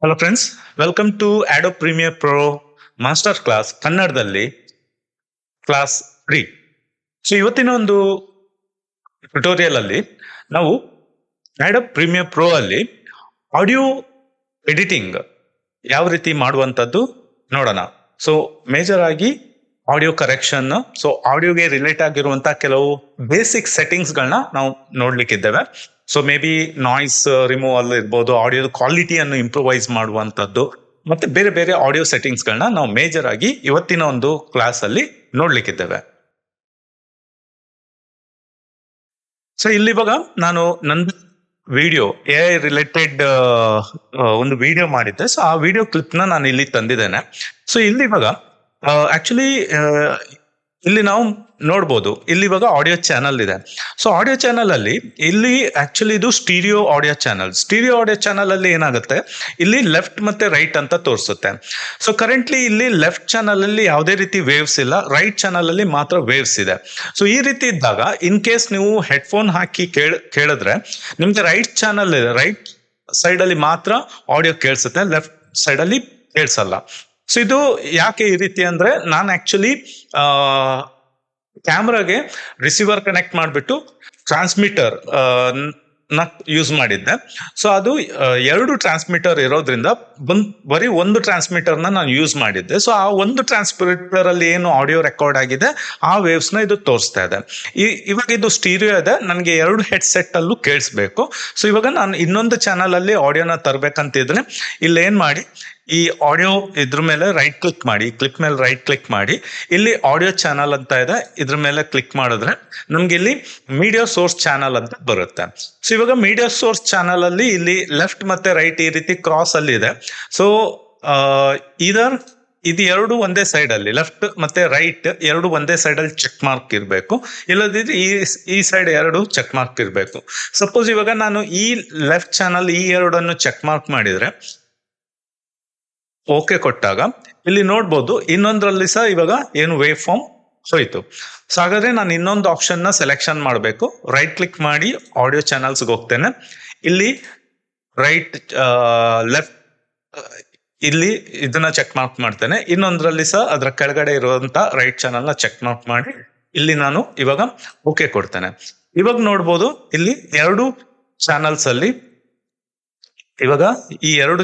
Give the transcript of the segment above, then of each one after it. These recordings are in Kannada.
Hello friends, welcome to Adobe Premiere Pro master class ಕನ್ನಡದಲ್ಲಿ ಕ್ಲಾಸ್ 3. ಸೊ ಇವತ್ತಿನ ಒಂದು ಟ್ಯುಟೋರಿಯಲ್ ಅಲ್ಲಿ ನಾವು ಆಡೋ ಪ್ರೀಮಿಯರ್ ಪ್ರೋ ಅಲ್ಲಿ ಆಡಿಯೋ ಎಡಿಟಿಂಗ್ ಯಾವ ರೀತಿ ಮಾಡುವಂಥದ್ದು ನೋಡೋಣ. ಸೊ ಮೇಜರ್ ಆಗಿ ಆಡಿಯೋ ಕರೆಕ್ಷನ್, ಸೊ ಆಡಿಯೋಗೆ ರಿಲೇಟ್ ಆಗಿರುವಂತಹ ಕೆಲವು ಬೇಸಿಕ್ ಸೆಟ್ಟಿಂಗ್ಸ್ ಗಳನ್ನ ನಾವು ನೋಡ್ಲಿಕ್ಕಿದ್ದೇವೆ. So maybe noise removal ಇರ್ಬೋದು, ಆಡಿಯೋದ ಕ್ವಾಲಿಟಿಯನ್ನು ಇಂಪ್ರೂವೈಸ್ ಮಾಡುವಂಥದ್ದು, ಮತ್ತೆ ಬೇರೆ ಬೇರೆ ಆಡಿಯೋ ಸೆಟ್ಟಿಂಗ್ಸ್ ಗಳನ್ನ ನಾವು ಮೇಜರ್ ಆಗಿ ಇವತ್ತಿನ ಒಂದು ಕ್ಲಾಸ್ ಅಲ್ಲಿ ನೋಡ್ಲಿಕ್ಕಿದ್ದೇವೆ. ಸೊ ಇಲ್ಲಿ ಇವಾಗ ನಾನು ನಂದು ವಿಡಿಯೋ ಎಐ ರಿಲೇಟೆಡ್ ಒಂದು ವಿಡಿಯೋ ಮಾಡಿದ್ದೆ. ಸೊ ಆ ವಿಡಿಯೋ ಕ್ಲಿಪ್ ನ ನಾನು ಇಲ್ಲಿ ತಂದಿದ್ದೇನೆ. ಸೊ ಇಲ್ಲಿ ಇವಾಗ ಆಕ್ಚುಲಿ ಇಲ್ಲಿ ನಾವು ನೋಡ್ಬೋದು, ಇಲ್ಲಿ ಇವಾಗ ಆಡಿಯೋ ಚಾನಲ್ ಇದೆ. ಸೊ ಆಡಿಯೋ ಚಾನಲ್ ಅಲ್ಲಿ ಇಲ್ಲಿ ಆಕ್ಚುಲಿ ಇದು ಸ್ಟೀರಿಯೋ ಆಡಿಯೋ ಚಾನಲ್ ಅಲ್ಲಿ ಏನಾಗುತ್ತೆ, ಇಲ್ಲಿ ಲೆಫ್ಟ್ ಮತ್ತೆ ರೈಟ್ ಅಂತ ತೋರಿಸುತ್ತೆ. ಸೊ ಕರೆಂಟ್ಲಿ ಇಲ್ಲಿ ಲೆಫ್ಟ್ ಚಾನಲ್ ಅಲ್ಲಿ ಯಾವುದೇ ರೀತಿ ವೇವ್ಸ್ ಇಲ್ಲ, ರೈಟ್ ಚಾನಲ್ ಅಲ್ಲಿ ಮಾತ್ರ ವೇವ್ಸ್ ಇದೆ. ಸೊ ಈ ರೀತಿ ಇದ್ದಾಗ ಇನ್ ಕೇಸ್ ನೀವು ಹೆಡ್ಫೋನ್ ಹಾಕಿ ಕೇಳಿದ್ರೆ ನಿಮ್ಗೆ ರೈಟ್ ಚಾನಲ್ ಇದೆ, ರೈಟ್ ಸೈಡ್ ಅಲ್ಲಿ ಮಾತ್ರ ಆಡಿಯೋ ಕೇಳಿಸುತ್ತೆ, ಲೆಫ್ಟ್ ಸೈಡ್ ಅಲ್ಲಿ ಕೇಳಿಸಲ್ಲ. ಸೊ ಇದು ಯಾಕೆ ಈ ರೀತಿ ಅಂದ್ರೆ, ನಾನು ಆಕ್ಚುಲಿ ಕ್ಯಾಮ್ರಾಗೆ ರಿಸೀವರ್ ಕನೆಕ್ಟ್ ಮಾಡಿಬಿಟ್ಟು ಟ್ರಾನ್ಸ್ಮಿಟರ್ ನ ಯೂಸ್ ಮಾಡಿದ್ದೆ. ಸೊ ಅದು ಎರಡು ಟ್ರಾನ್ಸ್ಮಿಟರ್ ಇರೋದ್ರಿಂದ ಬರೀ ಒಂದು ಟ್ರಾನ್ಸ್ಮಿಟರ್ ನಾನು ಯೂಸ್ ಮಾಡಿದ್ದೆ. ಸೊ ಆ ಒಂದು ಟ್ರಾನ್ಸ್ಮಿಟರ್ ಅಲ್ಲಿ ಏನು ಆಡಿಯೋ ರೆಕಾರ್ಡ್ ಆಗಿದೆ ಆ ವೇವ್ಸ್ ನ ಇದು ತೋರಿಸ್ತಾ ಇದೆ. ಇವಾಗ ಇದು ಸ್ಟೀರಿಯೋ ಇದೆ, ನನಗೆ ಎರಡು ಹೆಡ್ಸೆಟ್ ಅಲ್ಲೂ ಕೇಳಿಸ್ಬೇಕು. ಸೊ ಇವಾಗ ನಾನು ಇನ್ನೊಂದು ಚಾನಲ್ ಅಲ್ಲಿ ಆಡಿಯೋನ ತರಬೇಕಂತಿದ್ರೆ ಇಲ್ಲಿ ಏನ್ ಮಾಡಿ, ಈ ಆಡಿಯೋ ಇದ್ರ ಮೇಲೆ ರೈಟ್ ಕ್ಲಿಕ್ ಮಾಡಿ, ಕ್ಲಿಕ್ ಮೇಲೆ ರೈಟ್ ಕ್ಲಿಕ್ ಮಾಡಿ, ಇಲ್ಲಿ ಆಡಿಯೋ ಚಾನಲ್ ಅಂತ ಇದೆ, ಇದ್ರ ಮೇಲೆ ಕ್ಲಿಕ್ ಮಾಡಿದ್ರೆ ನಮ್ಗೆ ಇಲ್ಲಿ ಮೀಡಿಯಾ ಸೋರ್ಸ್ ಚಾನಲ್ ಅಂತ ಬರುತ್ತೆ. ಸೊ ಇವಾಗ ಮೀಡಿಯಾ ಸೋರ್ಸ್ ಚಾನಲ್ ಅಲ್ಲಿ ಇಲ್ಲಿ ಲೆಫ್ಟ್ ಮತ್ತೆ ರೈಟ್ ಈ ರೀತಿ ಕ್ರಾಸ್ ಅಲ್ಲಿ ಇದೆ. ಸೊ ಇದು ಎರಡು ಒಂದೇ ಸೈಡ್ ಅಲ್ಲಿ, ಲೆಫ್ಟ್ ಮತ್ತೆ ರೈಟ್ ಎರಡು ಒಂದೇ ಸೈಡ್ ಅಲ್ಲಿ ಚೆಕ್ ಮಾರ್ಕ್ ಇರಬೇಕು, ಇಲ್ಲದಿದ್ರೆ ಈ ಸೈಡ್ ಎರಡು ಚೆಕ್ ಮಾರ್ಕ್ ಇರಬೇಕು. ಸಪೋಸ್ ಇವಾಗ ನಾನು ಈ ಲೆಫ್ಟ್ ಚಾನಲ್ ಈ ಎರಡನ್ನು ಚೆಕ್ ಮಾರ್ಕ್ ಮಾಡಿದ್ರೆ ಓಕೆ ಕೊಟ್ಟಾಗ ಇಲ್ಲಿ ನೋಡ್ಬೋದು ಇನ್ನೊಂದ್ರಲ್ಲಿ ಸಹ ಇವಾಗ ಏನು ವೇವ್ ಫಾರ್ಮ್ ಹೋಯ್ತು. ಸೊ ಹಾಗಾದ್ರೆ ನಾನು ಇನ್ನೊಂದು ಆಪ್ಷನ್ ನ ಸೆಲೆಕ್ಷನ್ ಮಾಡಬೇಕು. ರೈಟ್ ಕ್ಲಿಕ್ ಮಾಡಿ ಆಡಿಯೋ ಚಾನಲ್ಸ್ಗೆ ಹೋಗ್ತೇನೆ, ಇಲ್ಲಿ ರೈಟ್ ಲೆಫ್ಟ್ ಇಲ್ಲಿ ಇದನ್ನ ಚೆಕ್ ಮಾರ್ಕ್ ಮಾಡ್ತೇನೆ, ಇನ್ನೊಂದ್ರಲ್ಲಿ ಸಹ ಅದರ ಕೆಳಗಡೆ ಇರುವಂತ ರೈಟ್ ಚಾನಲ್ ನ ಚೆಕ್ ಮಾರ್ಕ್ ಮಾಡಿ ಇಲ್ಲಿ ನಾನು ಇವಾಗ ಓಕೆ ಕೊಡ್ತೇನೆ. ಇವಾಗ ನೋಡ್ಬೋದು ಇಲ್ಲಿ ಎರಡು ಚಾನಲ್ಸ್ ಅಲ್ಲಿ ಇವಾಗ ಈ ಎರಡು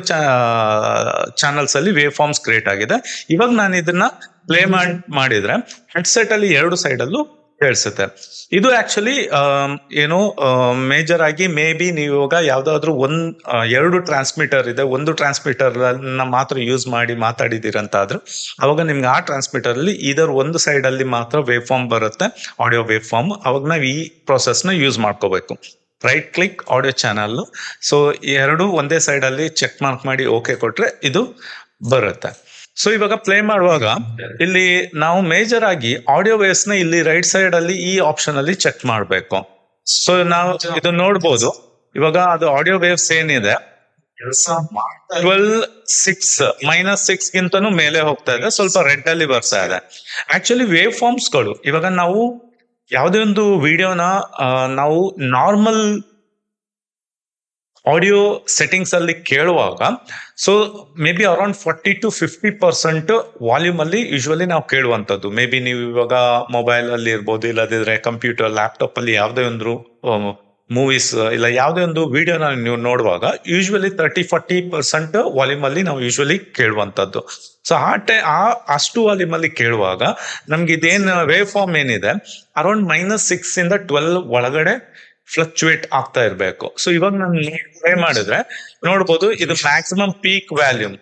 ಚಾನಲ್ಸ್ ಅಲ್ಲಿ ವೇವ್ ಫಾರ್ಮ್ಸ್ ಕ್ರಿಯೇಟ್ ಆಗಿದೆ. ಇವಾಗ ನಾನು ಇದನ್ನ ಪ್ಲೇ ಮಾಡಿದ್ರೆ ಹೆಡ್ಸೆಟ್ ಅಲ್ಲಿ ಎರಡು ಸೈಡ್ ಅಲ್ಲೂ ಕೇಳಿಸುತ್ತೆ. ಇದು ಆಕ್ಚುಲಿ ಏನು ಮೇಜರ್ ಆಗಿ ಮೇ ಬಿ ನೀವು ಇವಾಗ ಯಾವ್ದಾದ್ರು ಎರಡು ಟ್ರಾನ್ಸ್ಮಿಟರ್ ಇದೆ, ಒಂದು ಟ್ರಾನ್ಸ್ಮಿಟರ್ ಮಾತ್ರ ಯೂಸ್ ಮಾಡಿ ಮಾತಾಡಿದಿರಂತ ಆದ್ರೆ ಅವಾಗ ನಿಮ್ಗೆ ಆ ಟ್ರಾನ್ಸ್ಮಿಟರ್ ಅಲ್ಲಿ ಇದರ ಒಂದು ಸೈಡ್ ಅಲ್ಲಿ ಮಾತ್ರ ವೇವ್ ಫಾರ್ಮ್ ಬರುತ್ತೆ, ಆಡಿಯೋ ವೇವ್ ಫಾರ್ಮ್. ಅವಾಗ ನಾವು ಈ ಪ್ರೊಸೆಸ್ ನ ಯೂಸ್ ಮಾಡ್ಕೋಬೇಕು. Right click audio channel, so ಎರಡು ಒಂದೇ ಸೈಡ್ ಅಲ್ಲಿ ಚೆಕ್ ಮಾರ್ಕ್ ಮಾಡಿ ಓಕೆ ಕೊಟ್ರೆ ಇದು ಬರುತ್ತೆ. ಸೊ ಇವಾಗ ಪ್ಲೇ ಮಾಡುವಾಗ ಇಲ್ಲಿ ನಾವು ಮೇಜರ್ ಆಗಿ ಆಡಿಯೋ ವೇವ್ಸ್ ನ ಇಲ್ಲಿ ರೈಟ್ ಸೈಡ್ ಅಲ್ಲಿ ಈ ಆಪ್ಷನ್ ಅಲ್ಲಿ ಚೆಕ್ ಮಾಡಬೇಕು. ಸೊ ನಾವು ಇದು ನೋಡ್ಬೋದು, ಇವಾಗ ಅದು ಆಡಿಯೋ ವೇವ್ಸ್ ಏನಿದೆ 12 -6 ಗಿಂತನೂ ಮೇಲೆ ಹೋಗ್ತಾ ಇದೆ, ಸ್ವಲ್ಪ ರೆಡ್ ಅಲ್ಲಿ ಬರ್ತಾ ಇದೆ. ಆಕ್ಚುಲಿ ವೇವ್ ಫಾರ್ಮ್ಸ್ ಗಳು ಇವಾಗ ನಾವು ಯಾವುದೇ ಒಂದು ವಿಡಿಯೋನ ನಾವು ನಾರ್ಮಲ್ ಆಡಿಯೋ ಸೆಟ್ಟಿಂಗ್ಸ್ ಅಲ್ಲಿ ಕೇಳುವಾಗ so may be around 40-50% volume ಅಲ್ಲಿ ಯೂಶುವಲಿ ನಾವು ಕೇಳುವಂಥದ್ದು. ಮೇ ಬಿ ನೀವು ಇವಾಗ ಮೊಬೈಲ್ ಅಲ್ಲಿ ಇರ್ಬೋದು, ಇಲ್ಲದಿದ್ರೆ ಕಂಪ್ಯೂಟರ್ ಲ್ಯಾಪ್ಟಾಪ್ ಅಲ್ಲಿ ಯಾವುದೇ ಒಂದು ಮೂವೀಸ್ ಇಲ್ಲ ಯಾವುದೇ ಒಂದು ವಿಡಿಯೋನ ನೀವು ನೋಡುವಾಗ ಯೂಶುವಲಿ 30-40% ವಾಲ್ಯೂಮ್ ಅಲ್ಲಿ ನಾವು ಯೂಶುವಲಿ ಕೇಳುವಂಥದ್ದು. ಸೊ ಅಷ್ಟು ವಾಲ್ಯೂಮ್ ಅಲ್ಲಿ ಕೇಳುವಾಗ ನಮ್ಗೆ ಇದೇನು ವೇವ್ ಫಾರ್ಮ್ ಏನಿದೆ ಅರೌಂಡ್ -6 ಇಂದ 12 ಒಳಗಡೆ ಫ್ಲಕ್ಚುಯೇಟ್ ಆಗ್ತಾ ಇರ್ಬೇಕು. ಸೊ ಇವಾಗ ನಾನು ಪ್ಲೇ ಮಾಡಿದ್ರೆ ನೋಡ್ಬೋದು ಇದು ಮ್ಯಾಕ್ಸಿಮಮ್ ಪೀಕ್ ವ್ಯಾಲ್ಯೂಮ್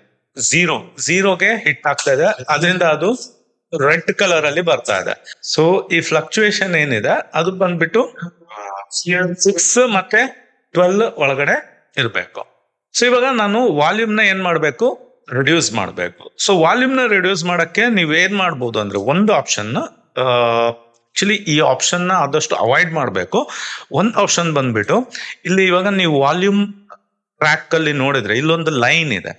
ಝೀರೋಗೆ ಹಿಟ್ ಆಗ್ತಾ ಇದೆ, ಅದರಿಂದ ಅದು ರೆಡ್ ಕಲರ್ ಅಲ್ಲಿ ಬರ್ತಾ ಇದೆ. ಸೊ ಈ ಫ್ಲಕ್ಚುಯೇಷನ್ ಏನಿದೆ ಅದು ಬಂದ್ಬಿಟ್ಟು 6 ಮತ್ತೆ 12 ಒಳಗಡೆ ಇರ್ಬೇಕು. ಸೊ ಇವಾಗ ನಾನು ವಾಲ್ಯೂಮ್ ನ ಏನ್ ಮಾಡ್ಬೇಕು, ರಿಡ್ಯೂಸ್ ಮಾಡ್ಬೇಕು. ಸೊ ವಾಲ್ಯೂಮ್ ನ ರಿಡ್ಯೂಸ್ ಮಾಡಕ್ಕೆ ನೀವ್ ಏನ್ ಮಾಡ್ಬೋದು ಅಂದ್ರೆ ಒಂದು ಆಪ್ಷನ್, ಆಕ್ಚುಲಿ ಈ ಆಪ್ಷನ್ ನ ಆದಷ್ಟು ಅವಾಯ್ಡ್ ಮಾಡ್ಬೇಕು. ಒಂದ್ ಆಪ್ಷನ್ ಬಂದ್ಬಿಟ್ಟು ಇಲ್ಲಿ ಇವಾಗ ನೀವು ವಾಲ್ಯೂಮ್ ಟ್ರ್ಯಾಕ್ ಅಲ್ಲಿ ನೋಡಿದ್ರೆ ಇಲ್ಲೊಂದು ಲೈನ್ ಇದೆ.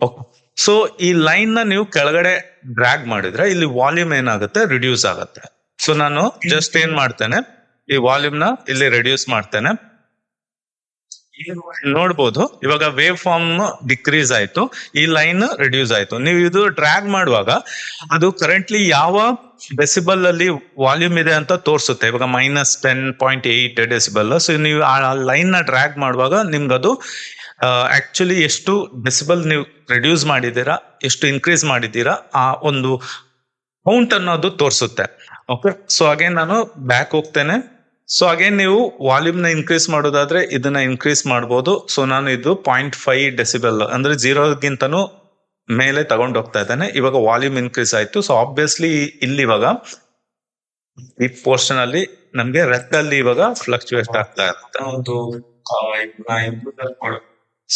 ಓಕೆ, ಸೊ ಈ ಲೈನ್ ನ ನೀವು ಕೆಳಗಡೆ ಡ್ರ್ಯಾಗ್ ಮಾಡಿದ್ರೆ ಇಲ್ಲಿ ವಾಲ್ಯೂಮ್ ಏನಾಗುತ್ತೆ, ರಿಡ್ಯೂಸ್ ಆಗುತ್ತೆ. ಸೊ ನಾನು ಜಸ್ಟ್ ಏನ್ ಮಾಡ್ತೇನೆ, ಈ ವಾಲ್ಯೂಮ್ ನ ಇಲ್ಲಿ ರಿಡ್ಯೂಸ್ ಮಾಡ್ತೇನೆ. ನೋಡ್ಬೋದು ಇವಾಗ ವೇವ್ ಫಾರ್ಮ್ ಡಿಕ್ರೀಸ್ ಆಯ್ತು, ಈ ಲೈನ್ ರಿಡ್ಯೂಸ್ ಆಯ್ತು. ನೀವು ಇದು ಡ್ರ್ಯಾಗ್ ಮಾಡುವಾಗ ಅದು ಕರೆಂಟ್ಲಿ ಯಾವ ಡೆಸಿಬಲ್ ಅಲ್ಲಿ ವಾಲ್ಯೂಮ್ ಇದೆ ಅಂತ ತೋರಿಸುತ್ತೆ. ಇವಾಗ -10.8 ಡೆಸಿಬಲ್. ಸೊ ನೀವು ಆ ಲೈನ್ ನ ಡ್ರ್ಯಾಗ್ ಮಾಡುವಾಗ ನಿಮ್ಗೆ ಅದು ಆಕ್ಚುಲಿ ಎಷ್ಟು ಡೆಸಿಬಲ್ ನೀವು ರಿಡ್ಯೂಸ್ ಮಾಡಿದ್ದೀರಾ, ಎಷ್ಟು ಇನ್ಕ್ರೀಸ್ ಮಾಡಿದ್ದೀರಾ, ಆ ಒಂದು ಕೌಂಟ್ ಅನ್ನೋದು ತೋರಿಸುತ್ತೆ. ಓಕೆ, ಸೊ ಅಗೇನ್ ನಾನು ಬ್ಯಾಕ್ ಹೋಗ್ತೇನೆ. ಸೊ ಅಗೇನ್ ನೀವು ವಾಲ್ಯೂಮ್ ನ ಇನ್ಕ್ರೀಸ್ ಮಾಡೋದಾದ್ರೆ ಇದನ್ನ ಇನ್ಕ್ರೀಸ್ ಮಾಡ್ಬೋದು. ಸೊ ನಾನು ಇದು 0.5 ಡೆಸಿಬಲ್ ಅಂದ್ರೆ 0ಗಿಂತನೂ ಮೇಲೆ ತಗೊಂಡು ಹೋಗ್ತಾ ಇದ್ದೇನೆ. ಇವಾಗ ವಾಲ್ಯೂಮ್ ಇನ್ಕ್ರೀಸ್ ಆಯ್ತು. ಸೊ ಆಬ್ವಿಯಸ್ಲಿ ಇಲ್ಲಿ ಇವಾಗ ಈ ಪೋರ್ಷನ್ ಅಲ್ಲಿ ನಮ್ಗೆ ರೆಡ್ ಅಲ್ಲಿ ಇವಾಗ ಫ್ಲಕ್ಚುಯೇಟ್ ಆಗ್ತಾ ಇರುತ್ತೆ.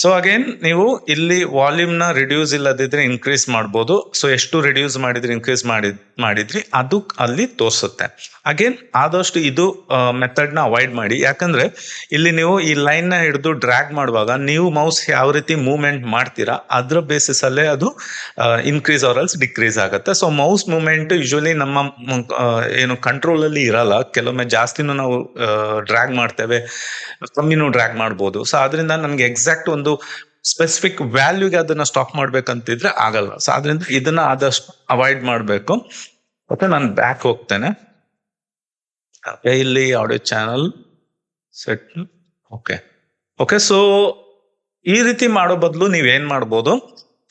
ಸೊ ಅಗೇನ್ ನೀವು ಇಲ್ಲಿ ವಾಲ್ಯೂಮ್ ನ ರಿಡ್ಯೂಸ್ ಇಲ್ಲದಿದ್ರೆ ಇನ್ಕ್ರೀಸ್ ಮಾಡ್ಬೋದು. ಸೊ ಎಷ್ಟು ರಿಡ್ಯೂಸ್ ಮಾಡಿದ್ರಿ, ಇನ್ಕ್ರೀಸ್ ಮಾಡಿದ್ರಿ ಅದು ಅಲ್ಲಿ ತೋರಿಸುತ್ತೆ. ಅಗೇನ್ ಆದಷ್ಟು ಇದು ಮೆಥಡ್ ನ ಅವಾಯ್ಡ್ ಮಾಡಿ. ಯಾಕಂದ್ರೆ ಇಲ್ಲಿ ನೀವು ಈ ಲೈನ್ ನ ಹಿಡಿದು ಡ್ರ್ಯಾಗ್ ಮಾಡುವಾಗ ನೀವು ಮೌಸ್ ಯಾವ ರೀತಿ ಮೂವ್ಮೆಂಟ್ ಮಾಡ್ತೀರಾ ಅದ್ರ ಬೇಸಿಸ್ ಅಲ್ಲೇ ಅದು ಇನ್ಕ್ರೀಸ್ ಆರ್ ಎಲ್ಸ್ ಡಿಕ್ರೀಸ್ ಆಗುತ್ತೆ. ಸೊ ಮೌಸ್ ಮೂವ್ಮೆಂಟ್ ಯೂಶುವಲಿ ನಮ್ಮ ಏನು ಕಂಟ್ರೋಲ್ ಅಲ್ಲಿ ಇರಲ್ಲ. ಕೆಲವೊಮ್ಮೆ ಜಾಸ್ತಿನೂ ನಾವು ಡ್ರ್ಯಾಗ್ ಮಾಡ್ತೇವೆ, ಕಮ್ಮಿನೂ ಡ್ರ್ಯಾಗ್ ಮಾಡ್ಬೋದು. ಸೊ ಅದರಿಂದ ನಮ್ಗೆ ಎಕ್ಸಾಕ್ಟ್ ಒಂದು ಸ್ಪೆಸಿಫಿಕ್ ವ್ಯಾಲ್ಯೂಗೆ ಅದನ್ನ ಸ್ಟಾಪ್ ಮಾಡ್ಬೇಕಂತಿದ್ರೆ ಆಗಲ್ಲ. ಸೊ ಅದರಿಂದ ಇದನ್ನ ಆದಷ್ಟು ಅವಾಯ್ಡ್ ಮಾಡ್ಬೇಕು. ಮತ್ತೆ ನಾನು ಬ್ಯಾಕ್ ಹೋಗ್ತೇನೆ. ಇಲ್ಲಿ audio channel set. Okay, so ಈ ರೀತಿ ಮಾಡೋ ಬದಲು ನೀವೇನ್ ಮಾಡ್ಬೋದು,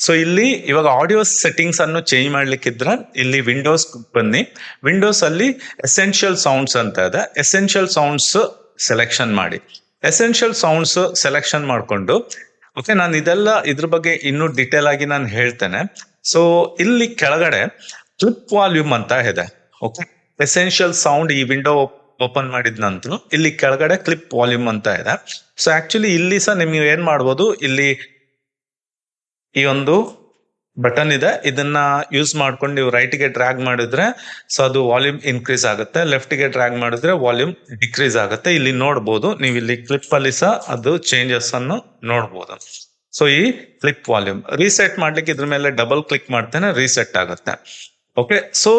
ಸೊ ಇಲ್ಲಿ ಇವಾಗ ಆಡಿಯೋ ಸೆಟ್ಟಿಂಗ್ಸ್ ಅನ್ನು ಚೇಂಜ್ ಮಾಡ್ಲಿಕ್ಕಿದ್ರೆ ಇಲ್ಲಿ ವಿಂಡೋಸ್ ಬನ್ನಿ. ವಿಂಡೋಸ್ ಅಲ್ಲಿ ಎಸೆನ್ಷಿಯಲ್ ಸೌಂಡ್ಸ್ ಅಂತ ಇದೆ. ಎಸೆನ್ಷಿಯಲ್ ಸೌಂಡ್ಸ್ ಸೆಲೆಕ್ಷನ್ ಮಾಡಿ. ಎಸೆನ್ಷಿಯಲ್ ಸೌಂಡ್ಸ್ ಸೆಲೆಕ್ಷನ್ ಮಾಡ್ಕೊಂಡು, ಓಕೆ, ನಾನು ಇದೆಲ್ಲ ಇದ್ರ ಬಗ್ಗೆ ಇನ್ನೂ ಡಿಟೇಲ್ ಆಗಿ ನಾನು ಹೇಳ್ತೇನೆ. ಸೊ ಇಲ್ಲಿ ಕೆಳಗಡೆ ಕ್ಲಿಪ್ ವಾಲ್ಯೂಮ್ ಅಂತ ಇದೆ. ಓಕೆ, ಎಸೆನ್ಷಿಯಲ್ ಸೌಂಡ್ ಈ ವಿಂಡೋ ಓಪನ್ ಮಾಡಿದ ನಂತರ ಇಲ್ಲಿ ಕೆಳಗಡೆ ಕ್ಲಿಪ್ ವಾಲ್ಯೂಮ್ ಅಂತ ಇದೆ. ಸೊ ಆಕ್ಚುಲಿ ಇಲ್ಲಿ ಸಹ ನಿಮ್ಗೆ ಏನ್ ಮಾಡ್ಬೋದು, ಇಲ್ಲಿ ಈ ಒಂದು ಬಟನ್ ಇದೆ, ಇದನ್ನ ಯೂಸ್ ಮಾಡ್ಕೊಂಡು ನೀವು ರೈಟ್ ಗೆ ಡ್ರ್ಯಾಗ್ ಮಾಡಿದ್ರೆ ಸೊ ಅದು ವಾಲ್ಯೂಮ್ ಇನ್ಕ್ರೀಸ್ ಆಗುತ್ತೆ, ಲೆಫ್ಟ್ ಗೆ ಡ್ರ್ಯಾಗ್ ಮಾಡಿದ್ರೆ ವಾಲ್ಯೂಮ್ ಡಿಕ್ರೀಸ್ ಆಗುತ್ತೆ. ಇಲ್ಲಿ ನೋಡ್ಬೋದು ನೀವು ಇಲ್ಲಿ ಕ್ಲಿಪ್ ಅಲ್ಲಿ ಸಹ ಅದು ಚೇಂಜಸ್ ಅನ್ನು ನೋಡ್ಬೋದು. ಸೊ ಈ ಕ್ಲಿಪ್ ವಾಲ್ಯೂಮ್ ರೀಸೆಟ್ ಮಾಡ್ಲಿಕ್ಕೆ ಇದ್ರ ಮೇಲೆ ಡಬಲ್ ಕ್ಲಿಕ್ ಮಾಡ್ತೇನೆ, ರೀಸೆಟ್ ಆಗುತ್ತೆ. ಓಕೆ, ಸೊ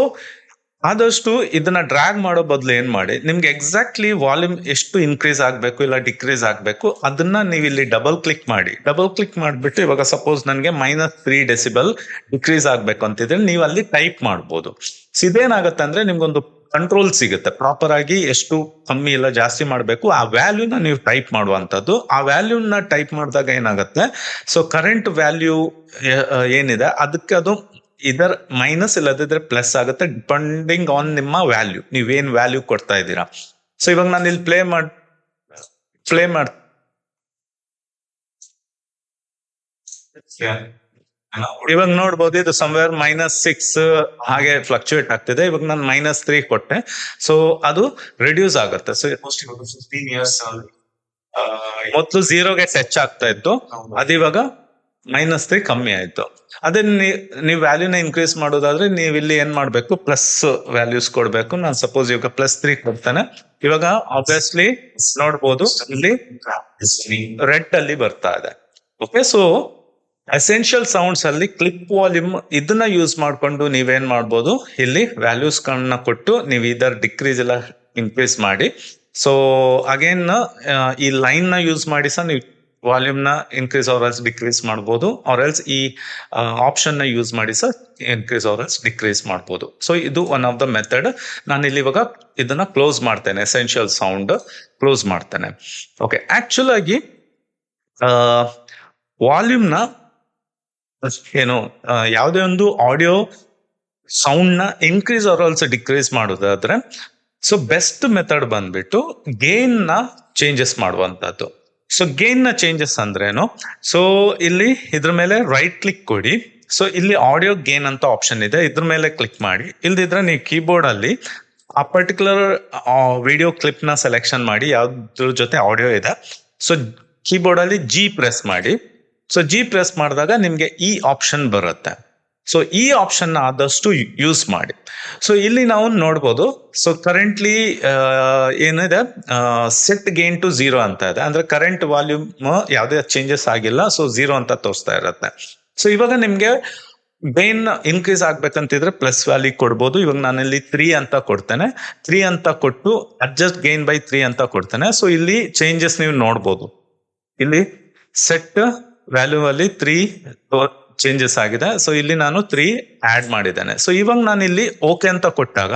ಆದಷ್ಟು ಇದನ್ನ ಡ್ರ್ಯಾಗ್ ಮಾಡೋ ಬದಲು ಏನ್ ಮಾಡಿ, ನಿಮ್ಗೆ ಎಕ್ಸಾಕ್ಟ್ಲಿ ವಾಲ್ಯೂಮ್ ಎಷ್ಟು ಇನ್ಕ್ರೀಸ್ ಆಗ್ಬೇಕು ಇಲ್ಲ ಡಿಕ್ರೀಸ್ ಆಗ್ಬೇಕು ಅದನ್ನ ನೀವು ಇಲ್ಲಿ ಡಬಲ್ ಕ್ಲಿಕ್ ಮಾಡಿ. ಡಬಲ್ ಕ್ಲಿಕ್ ಮಾಡಿಬಿಟ್ಟು ಇವಾಗ ಸಪೋಸ್ ನನಗೆ -3 ಡೆಸಿಬಲ್ ಡಿಕ್ರೀಸ್ ಆಗ್ಬೇಕು ಅಂತಿದ್ರೆ ನೀವು ಅಲ್ಲಿ ಟೈಪ್ ಮಾಡ್ಬೋದು. ಇದೇನಾಗುತ್ತೆ ಅಂದ್ರೆ ನಿಮ್ಗೊಂದು ಕಂಟ್ರೋಲ್ ಸಿಗುತ್ತೆ, ಪ್ರಾಪರ್ ಆಗಿ ಎಷ್ಟು ಕಮ್ಮಿ ಇಲ್ಲ ಜಾಸ್ತಿ ಮಾಡಬೇಕು ಆ ವ್ಯಾಲ್ಯೂನ ನೀವು ಟೈಪ್ ಮಾಡುವಂಥದ್ದು. ಆ ವ್ಯಾಲ್ಯೂನ ಟೈಪ್ ಮಾಡಿದಾಗ ಏನಾಗುತ್ತೆ, ಸೊ ಕರೆಂಟ್ ವ್ಯಾಲ್ಯೂ ಏನಿದೆ ಅದಕ್ಕೆ ಅದು ಇದರ್ ಮೈನಸ್ ಇಲ್ಲದಿದ್ರೆ ಪ್ಲಸ್ ಆಗುತ್ತೆ, ಡಿಪೆಂಡಿಂಗ್ ಆನ್ ನಿಮ್ಮ ವ್ಯಾಲ್ಯೂ, ನೀವೇನ್ ವ್ಯಾಲ್ಯೂ ಕೊಡ್ತಾ ಇದ್ದೀರಾ. ಸೊ ಇವಾಗ ನಾನು ಇಲ್ಲಿ ಪ್ಲೇ ಇವಾಗ ನೋಡ್ಬೋದು ಇದು ಸಮ್ವೇರ್ -6 ಹಾಗೆ ಫ್ಲಕ್ಚುಯೇಟ್ ಆಗ್ತಿದೆ. ಇವಾಗ ನಾನು -3 ಕೊಟ್ಟೆ, ಸೊ ಅದು ರಿಡ್ಯೂಸ್ ಆಗುತ್ತೆ. ಸೊ ಮೊದಲು 0ಗೆ ಟಚ್ ಆಗ್ತಾ ಇತ್ತು, ಅದಿವಾಗ -3 ಕಮ್ಮಿ ಆಯ್ತು. ಅದೇ ನೀವು ವ್ಯಾಲ್ಯೂನ ಇನ್ಕ್ರೀಸ್ ಮಾಡೋದಾದ್ರೆ ನೀವು ಇಲ್ಲಿ ಏನ್ ಮಾಡ್ಬೇಕು, ಪ್ಲಸ್ ವ್ಯಾಲ್ಯೂಸ್ ಕೊಡ್ಬೇಕು. ನಾನು ಸಪೋಸ್ ಇವಾಗ +3 ಕೊಡ್ತೇನೆ. ಇವಾಗ ಆಬ್ವಿಯಸ್ಲಿ ನೋಡ್ಬೋದು ಇಲ್ಲಿ ರೆಡ್ ಅಲ್ಲಿ ಬರ್ತಾ ಇದೆ. ಓಕೆ, ಸೊ ಎಸೆನ್ಷಿಯಲ್ ಸೌಂಡ್ಸ್ ಅಲ್ಲಿ ಕ್ಲಿಪ್ ವಾಲ್ಯೂಮ್ ಇದನ್ನ ಯೂಸ್ ಮಾಡ್ಕೊಂಡು ನೀವೇನ್ ಮಾಡ್ಬೋದು, ಇಲ್ಲಿ ವ್ಯಾಲ್ಯೂಸ್ ಗಳನ್ನ ಕೊಟ್ಟು ನೀವು ಇದರ್ ಡಿಕ್ರೀಸ್ ಇಲ್ಲ ಇನ್ಕ್ರೀಸ್ ಮಾಡಿ. ಸೊ ಅಗೇನ್ ಈ ಲೈನ್ ನ ಯೂಸ್ ಮಾಡಿ ಸಹ ನೀವು ವಾಲ್ಯೂಮ್ ನ ಇನ್ಕ್ರೀಸ್ ಆರ್ ಎಲ್ಸ್ ಡಿಕ್ರೀಸ್ ಮಾಡ್ಬೋದು, ಆರ್ ಎಲ್ಸ್ ಈ ಆಪ್ಷನ್ ನ ಯೂಸ್ ಮಾಡಿ ಸಹ ಇನ್ಕ್ರೀಸ್ ಆರ್ ಎಲ್ಸ್ ಡಿಕ್ರೀಸ್ ಮಾಡ್ಬೋದು. ಸೊ ಇದು ಒನ್ ಆಫ್ ದ ಮೆಥಡ್. ನಾನು ಇಲ್ಲಿ ಇವಾಗ ಇದನ್ನ ಕ್ಲೋಸ್ ಮಾಡ್ತೇನೆ, ಎಸೆನ್ಷಿಯಲ್ ಸೌಂಡ್ ಕ್ಲೋಸ್ ಮಾಡ್ತೇನೆ. ಓಕೆ, ಆಕ್ಚುಲ್ ಆಗಿ ವಾಲ್ಯೂಮ್ ನ ಏನು ಯಾವುದೇ ಒಂದು ಆಡಿಯೋ ಸೌಂಡ್ ನ ಇನ್ಕ್ರೀಸ್ ಆರ್ ಆಲ್ಸೋ ಡಿಕ್ರೀಸ್ ಮಾಡೋದಾದ್ರೆ ಸೊ ಬೆಸ್ಟ್ ಮೆಥಡ್ ಬಂದ್ಬಿಟ್ಟು ಗೇನ್ ನ ಚೇಂಜಸ್ ಮಾಡುವಂತದ್ದು. ಸೊ ಗೇನ್ ನ ಚೇಂಜಸ್ ಅಂದ್ರೇನು, ಸೊ ಇಲ್ಲಿ ಇದ್ರ ಮೇಲೆ ರೈಟ್ ಕ್ಲಿಕ್ ಕೊಡಿ. ಸೊ ಇಲ್ಲಿ ಆಡಿಯೋ ಗೇನ್ ಅಂತ ಆಪ್ಷನ್ ಇದೆ, ಇದ್ರ ಮೇಲೆ ಕ್ಲಿಕ್ ಮಾಡಿ. ಇಲ್ದಿದ್ರೆ ನೀವು ಕೀಬೋರ್ಡ್ ಅಲ್ಲಿ ಆ ಪರ್ಟಿಕ್ಯುಲರ್ ವಿಡಿಯೋ ಕ್ಲಿಪ್ ನ ಸೆಲೆಕ್ಷನ್ ಮಾಡಿ ಯಾವ್ದ್ರ ಜೊತೆ ಆಡಿಯೋ ಇದೆ. ಸೊ ಕೀಬೋರ್ಡ್ ಅಲ್ಲಿ G ಪ್ರೆಸ್ ಮಾಡಿ. ಸೊ G ಪ್ರೆಸ್ ಮಾಡಿದಾಗ ನಿಮ್ಗೆ ಈ ಆಪ್ಷನ್ ಬರುತ್ತೆ. ಸೊ ಈ ಆಪ್ಷನ್ ಆದಷ್ಟು ಯೂಸ್ ಮಾಡಿ. ಸೊ ಇಲ್ಲಿ ನಾವು ನೋಡ್ಬೋದು, ಸೊ ಕರೆಂಟ್ಲಿ ಏನಿದೆ, ಸೆಟ್ ಗೇನ್ ಟು 0 ಅಂತ ಇದೆ, ಅಂದ್ರೆ ಕರೆಂಟ್ ವಾಲ್ಯೂಮ್ ಯಾವುದೇ ಚೇಂಜಸ್ ಆಗಿಲ್ಲ. ಸೊ 0 ಅಂತ ತೋರಿಸ್ತಾ ಇರುತ್ತೆ. ಸೊ ಇವಾಗ ನಿಮ್ಗೆ ಗೇನ್ ಇನ್ಕ್ರೀಸ್ ಆಗ್ಬೇಕಂತಿದ್ರೆ ಪ್ಲಸ್ ವ್ಯಾಲ್ಯೂ ಕೊಡ್ಬೋದು. ಇವಾಗ ನಾನಿಲ್ಲಿ 3 ಅಂತ ಕೊಡ್ತೇನೆ. 3 ಅಂತ ಕೊಟ್ಟು ಅಡ್ಜಸ್ಟ್ ಗೇನ್ ಬೈ 3 ಅಂತ ಕೊಡ್ತೇನೆ. ಸೊ ಇಲ್ಲಿ ಚೇಂಜಸ್ ನೀವು ನೋಡ್ಬೋದು. ಇಲ್ಲಿ ಸೆಟ್ ವ್ಯಾಲ್ಯೂ ಅಲ್ಲಿ 3 ಚೇಂಜಸ್ ಆಗಿದೆ. ಸೊ ಇಲ್ಲಿ ನಾನು 3 ಆಡ್ ಮಾಡಿದ್ದೇನೆ. ಸೊ ಇವಾಗ ನಾನು ಇಲ್ಲಿ ಓಕೆ ಅಂತ ಕೊಟ್ಟಾಗ